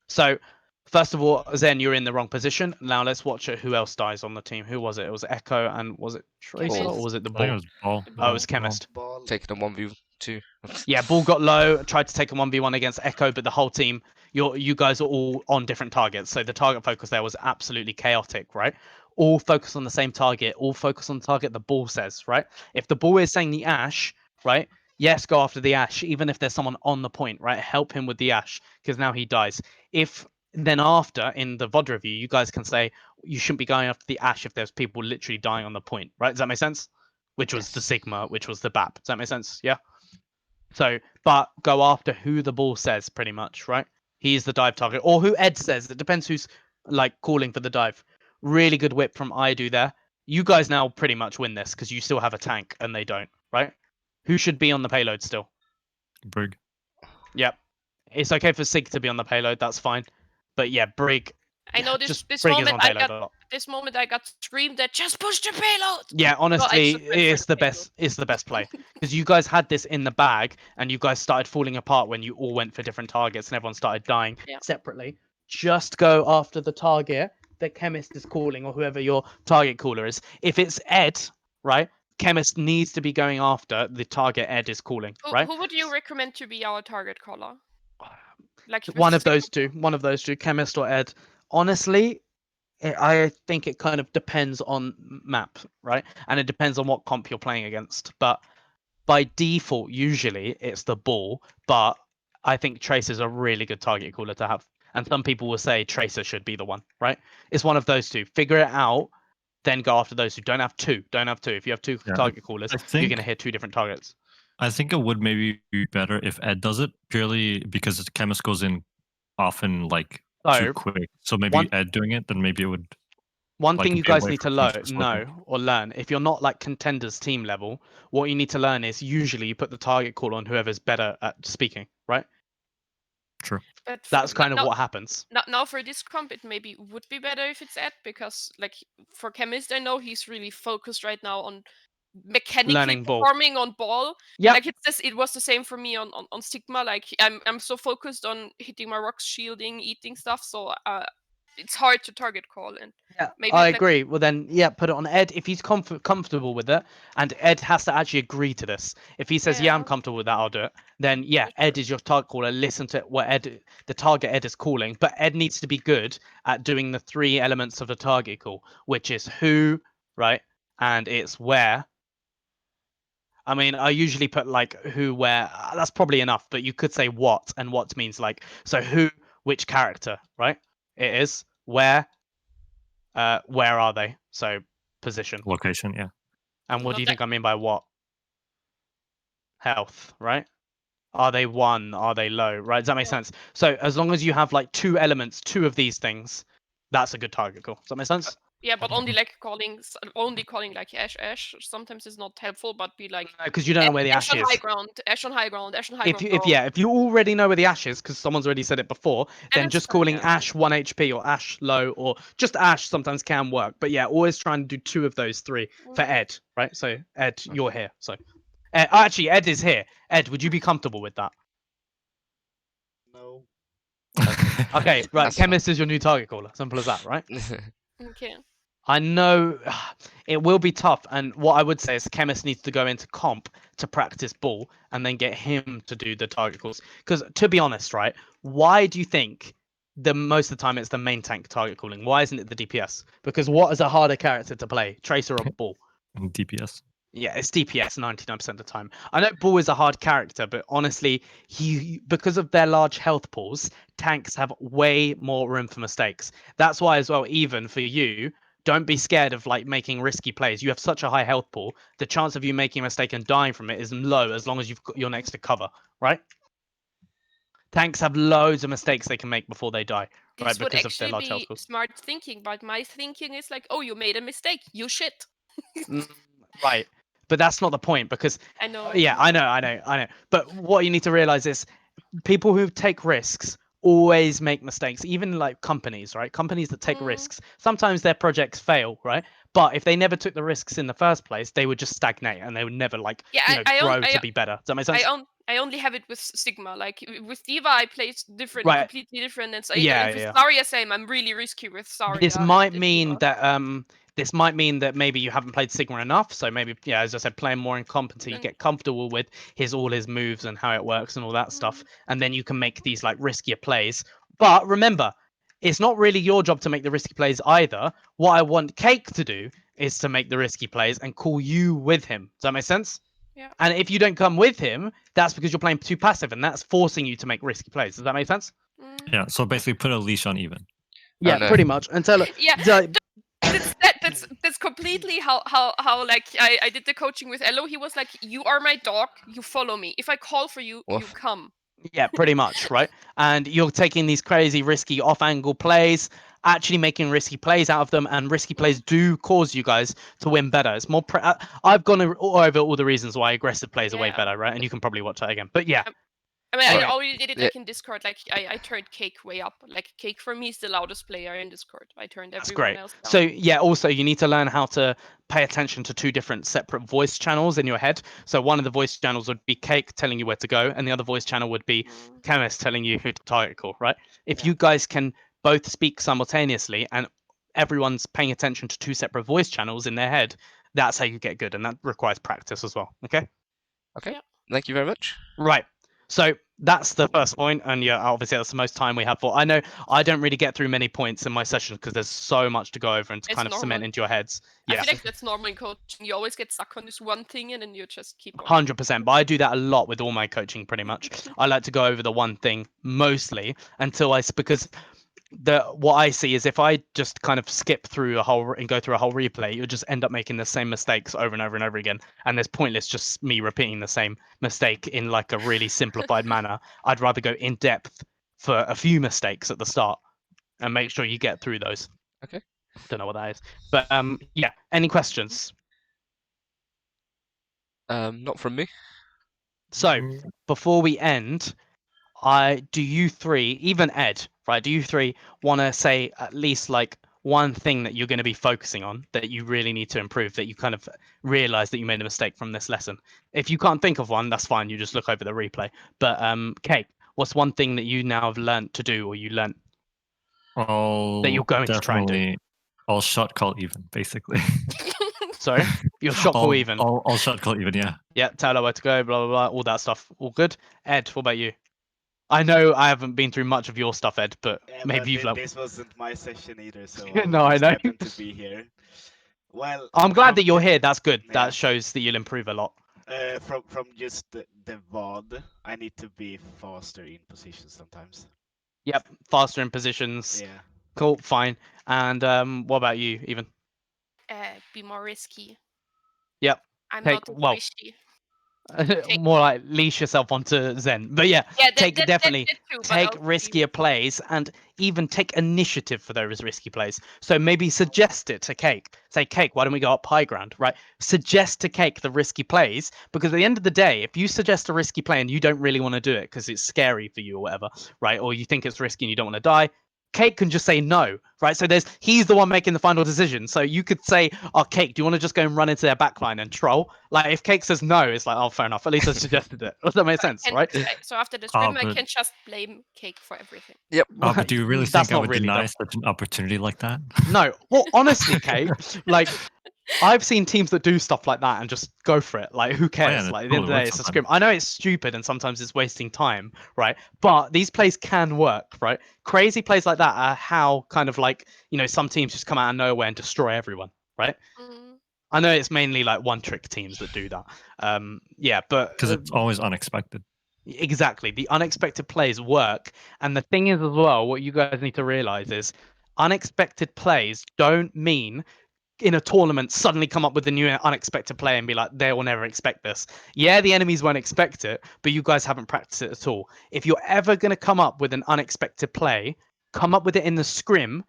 S1: So, first of all, Zen, you're in the wrong position. Now let's watch it. Who else dies on the team? Who was it? It was Echo, and was it Tracer,
S3: Chemist.
S1: or was it the
S2: I think it
S1: Ball?
S2: was Ball.
S3: The
S1: Oh, it was
S3: Ball.
S1: Chemist.
S6: Ball.
S5: Taking a 1v2.
S1: Yeah, Ball got low, tried to take a 1v1 against Echo, but the whole team, you guys are all on different targets. So the target focus there was absolutely chaotic, right? All focus on the same target, all focus on the target the Ball says, right? If the Ball is saying the Ashe, right? Yes, go after the Ashe, even if there's someone on the point, right? Help him with the Ashe, because now he dies. If then after, in the VOD review, you guys can say you shouldn't be going after the Ashe if there's people literally dying on the point, right? Does that make sense? Which was the
S5: Yes.
S1: Sigma, which was the BAP. Does that make sense? Yeah? So, but go after who the Ball says, pretty much, right? He's the dive target, or who Ed says. It depends who's like calling for the dive. Really good whip from Idu there. You guys now pretty much win this because you still have a tank and they don't, right? Who should be on the payload still?
S2: Brig.
S1: Yep. It's okay for Sig to be on the payload. That's fine. But yeah, Brig.
S3: I know this
S1: Just
S3: this
S1: Brig is
S3: moment
S1: on
S3: I
S1: payload
S3: got
S1: a lot.
S3: this moment I got screamed at just push the payload.
S1: Yeah, honestly,
S3: just went for
S1: it's
S3: the
S1: the best. It's the best play because you guys had this in the bag, and you guys started falling apart when you all went for different targets, and everyone started dying
S3: Yeah.
S1: separately. Just go after the target that Chemist is calling, or whoever your target caller is. If it's Ed, right? Chemist needs to be going after the target Ed is calling, right?
S3: Who would you recommend to be our target caller? Like
S1: One of
S3: specific-
S1: those two. One of those two, Chemist or Ed. Honestly, I think it kind of depends on map, right? And it depends on what comp you're playing against. But by default, usually it's the Ball. But I think Tracer's a really good target caller to have. And some people will say Tracer should be the one, right? It's one of those two. Figure it out, then go after those who don't have two. Don't have two. If you have two
S2: Yeah,
S1: target callers,
S2: I
S1: you're
S2: think
S1: going to hit two different targets.
S2: I think it would maybe be better if Ed does it purely because the Chemist goes in often like
S1: So,
S2: too quick. So maybe
S1: one-
S2: Ed doing it, then maybe it would.
S1: One
S2: like,
S1: thing you
S2: be
S1: guys
S2: away
S1: need to
S2: from teams for
S1: know or learn, if you're not like contenders team level, what you need to learn is usually you put the target call on whoever's better at speaking, right?
S3: but for-
S1: That's kind of
S3: now-
S1: what happens.
S3: Now for this comp, it maybe would be better if it's Ed because, like, for Chemist, I know he's really focused right now on mechanically
S1: Learning Ball.
S3: performing on Ball.
S1: Yeah.
S3: Like it was the same for me on Sigma. Like I'm so focused on hitting my rocks, shielding, eating stuff, so it's hard to target call. And
S1: Yeah,
S3: maybe
S1: I
S3: like-
S1: agree. Well, then, yeah, put it on Ed if he's comfortable with it, and Ed has to actually agree to this. If he says, "Yeah, I'm
S3: Yeah.
S1: comfortable with that, I'll do it," then yeah,
S3: For
S1: Ed is your target caller. Listen to what the target Ed is calling, but Ed needs to be good at doing the three elements of the target call, which is who, right, and it's where. I mean, I usually put like who, where. That's probably enough, but you could say what, and what means like so who, which character, right? It is where are they? So position.
S2: Location, yeah.
S1: And what
S3: Not
S1: do you
S3: that-
S1: think I mean by what? Health, right? Are they one? Are they low? Right? Does that make
S3: Yeah.
S1: sense? So as long as you have like two elements, two of these things, that's a good target call. Does that make sense?
S3: Yeah, but only calling like Ash. Sometimes is not helpful, but be like
S1: Because you don't know where the Ashe
S3: on
S1: is.
S3: high ground, Ash on high ground, Ash on high
S1: If
S3: ground.
S1: if you already know where the Ashe is, because someone's already said it before, then
S3: it's
S1: just
S3: fine,
S1: calling
S3: yeah.
S1: Ashe 1 HP or Ashe low or just Ashe sometimes can work. But yeah, always try and do two of those three for Ed, right? So Ed, you're here. So actually, Ed is here. Ed, would you be comfortable with that?
S6: No.
S1: Okay, right.
S5: That's fine.
S1: Chemist is your new target caller. Simple as that, right?
S3: Okay.
S1: I know it will be tough, and what I would say is Chemist needs to go into comp to practice Ball and then get him to do the target calls. Because to be honest, right, why do you think most of the time it's the main tank target calling? Why isn't it the DPS? Because what is a harder character to play, Tracer or Ball?
S2: DPS.
S1: Yeah, it's DPS 99% of the time. I know Ball is a hard character, but honestly, because of their large health pools, tanks have way more room for mistakes. That's why as well, even for you, don't be scared of like making risky plays. You have such a high health pool. The chance of you making a mistake and dying from it is low as long as you're next to cover, right? Tanks have loads of mistakes they can make before they die, right?
S3: This would
S1: Because of their
S3: actually
S1: large health
S3: be
S1: pools.
S3: smart thinking, but my thinking is like, oh, you made a mistake. You shit.
S1: Right. But that's not the point because
S3: I know.
S1: yeah, I know. But what you need to realize is people who take risks always make mistakes, even like companies, right? Companies that take risks, sometimes their projects fail, right? But if they never took the risks in the first place, they would just stagnate and they would never like
S3: Yeah,
S1: grow to be better. Does that make sense?
S3: I only have it with Sigma. Like with Diva, I played different,
S1: Right.
S3: completely different. And so
S1: Yeah,
S3: with
S1: yeah.
S3: Zarya, same. I'm really risky with Zarya.
S1: This
S3: and
S1: might
S3: the
S1: mean
S3: Diva.
S1: that maybe you haven't played Sigma enough. So maybe, yeah, as I said, playing more incompetent, you
S3: Then-
S1: get comfortable with all his moves and how it works and all that stuff, and then you can make these like riskier plays. But remember, it's not really your job to make the risky plays either. What I want Cake to do is to make the risky plays and call you with him. Does that make sense?
S3: Yeah.
S1: And if you don't come with him, that's because you're playing too passive, and that's forcing you to make risky plays. Does that make sense?
S3: Mm.
S2: Yeah. So basically, put a leash on Even.
S1: Yeah,
S5: no.
S1: pretty much. And tell her,
S3: Yeah.
S1: the-
S3: That's completely how like I did the coaching with Elo. He was like, "You are my dog. You follow me. If I call for you, you
S5: Woof.
S3: come."
S1: yeah, pretty much, right? And you're taking these crazy, risky off-angle plays, actually making risky plays out of them, and risky plays do cause you guys to win better. It's more. I've gone over all the reasons why aggressive plays are way
S3: Yeah.
S1: better, right? And you can probably watch that again. But yeah,
S3: I mean,
S1: Sorry.
S3: I already did it
S5: Yeah.
S3: like in Discord. Like I turned Cake way up. Like Cake for me is the loudest player in Discord. I turned
S1: that's
S3: everyone
S1: great.
S3: else down.
S1: So yeah, also you need to learn how to pay attention to two different separate voice channels in your head. So one of the voice channels would be Cake telling you where to go, and the other voice channel would be
S3: Mm.
S1: Chemist telling you who to target call, right? If
S3: Yeah.
S1: you guys can both speak simultaneously and everyone's paying attention to two separate voice channels in their head, that's how you get good, and that requires practice as well. Okay.
S5: Thank you very much.
S1: Right. So that's the first point, and yeah, obviously that's the most time we have for. I know I don't really get through many points in my sessions because there's so much to go over and to
S3: It's
S1: kind of cement
S3: normal.
S1: into your heads.
S3: I
S1: Yeah,
S3: feel like that's normal in coaching. You always get stuck on this one thing and then you just keep on.
S1: 100%. But I do that a lot with all my coaching, pretty much. I like to go over the one thing mostly until because what I see is if I just kind of skip through and go through a whole replay, you'll just end up making the same mistakes over and over and over again, and there's pointless just me repeating the same mistake in like a really simplified manner. I'd rather go in depth for a few mistakes at the start and make sure you get through those.
S5: Okay.
S1: Don't know what that is, but yeah. Any questions?
S5: Not from me.
S1: So before we end, do you three, even Ed, right? Do you three want to say at least like one thing that you're going to be focusing on that you really need to improve, that you kind of realize that you made a mistake from this lesson? If you can't think of one, that's fine. You just look over the replay. But Kate, what's one thing that you now have learned to do, or you learned that you're going to try and do?
S2: Definitely, I'll shot call Even, basically.
S1: Sorry, you're shot call even.
S2: I'll shot call Even, yeah.
S1: Yeah, tell her where to go, blah blah blah, all that stuff. All good. Ed, what about you? I know I haven't been through much of your stuff, Ed, but
S6: Yeah,
S1: maybe
S6: but
S1: you've learned.
S6: this wasn't my session either, so
S1: No, I
S6: just
S1: know.
S6: happened to be here. Well,
S1: I'm glad
S6: from
S1: that you're
S6: the-
S1: here. That's good.
S6: Yeah.
S1: That shows that you'll improve a lot.
S6: From just the VOD, I need to be faster in position sometimes.
S1: Yep, faster in positions.
S6: Yeah.
S1: Cool, fine. And what about you, Even?
S3: Be more risky.
S1: Yep.
S3: I'm
S1: Take-
S3: not
S1: well,
S3: squishy.
S1: More like leash yourself onto Zen. But yeah,
S3: Yeah,
S1: definitely
S3: that too, but
S1: take
S3: also be-
S1: riskier plays and even take initiative for those risky plays. So maybe suggest it to Cake. Say, Cake, why don't we go up high ground, right? Suggest to Cake the risky plays, because at the end of the day, if you suggest a risky play and you don't really want to do it because it's scary for you or whatever, right? Or you think it's risky and you don't want to die, Cake can just say no, right? So he's the one making the final decision. So you could say, "Oh, Cake, do you want to just go and run into their backline and troll?" Like if Cake says no, it's like, "Oh, fair enough. At least I suggested it." Does that make sense, right?
S3: So after the stream, I
S2: but-
S3: can just blame Cake for everything.
S5: Yep.
S2: But do you really
S1: That's
S2: think I
S1: not
S2: would
S1: really
S2: deny
S1: though.
S2: such an opportunity like that?
S1: No. Well, honestly, Cake, like I've seen teams that do stuff like that and just go for it. Like, who cares?
S2: that
S1: Like, at the end of the
S2: totally
S1: day,
S2: works
S1: it's a
S2: sometimes.
S1: scrim. I know it's stupid and sometimes it's wasting time, right? But these plays can work, right? Crazy plays like that are how kind of like, some teams just come out of nowhere and destroy everyone, right?
S3: Mm.
S1: I know it's mainly like one trick teams that do that. Yeah, but
S2: Because it's always unexpected.
S1: exactly, the unexpected plays work. And the thing is as well, what you guys need to realize is unexpected plays don't mean in a tournament suddenly come up with a new unexpected play and be like, they will never expect this. Yeah, the enemies won't expect it, but you guys haven't practiced it at all. If you're ever going to come up with an unexpected play, come up with it in the scrim.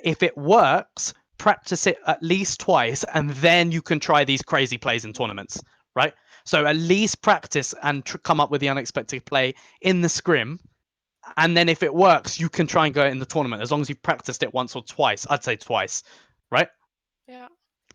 S1: If it works, practice it at least twice, and then you can try these crazy plays in tournaments, right? So at least practice and come up with the unexpected play in the scrim. And then if it works, you can try and go in the tournament as long as you've practiced it once or twice. I'd say twice, right?
S3: Yeah.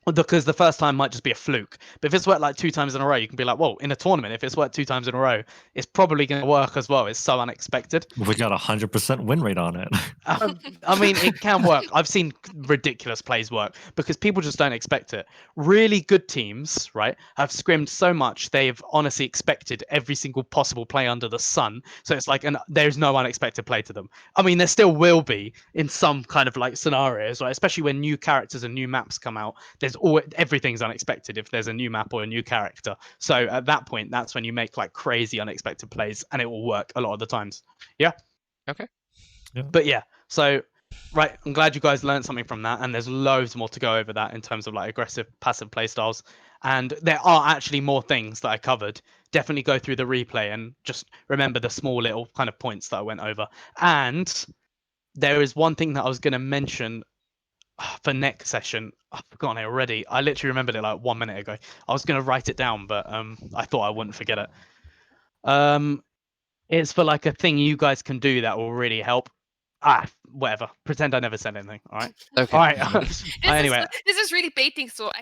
S1: because the first time might just be a fluke. But if it's worked like 2 times in a row, you can be like, well, in a tournament, if it's worked 2 times in a row, it's probably going to work as well. It's so unexpected.
S2: We got 100% win rate on it.
S1: I mean, it can work. I've seen ridiculous plays work because people just don't expect it. Really good teams, right, have scrimmed so much they've honestly expected every single possible play under the sun. So it's like, there's no unexpected play to them. I mean, there still will be in some kind of like scenarios, right? Especially when new characters and new maps come out. There's everything's unexpected if there's a new map or a new character. So at that point, that's when you make like crazy unexpected plays, and it will work a lot of the times. Yeah.
S5: Okay.
S2: Yeah.
S1: But yeah, so right, I'm glad you guys learned something from that, and there's loads more to go over that in terms of like aggressive, passive play styles. And there are actually more things that I covered. Definitely go through the replay and just remember the small little kind of points that I went over. And there is one thing that I was going to mention for next session. I've forgotten it already. I literally remembered it like 1 minute ago. I was going to write it down, but I thought I wouldn't forget it. It's for like a thing you guys can do that will really help. Whatever. Pretend I never said anything. All right.
S5: Okay.
S1: All right.
S3: This
S1: Anyway.
S3: this is really baiting, so I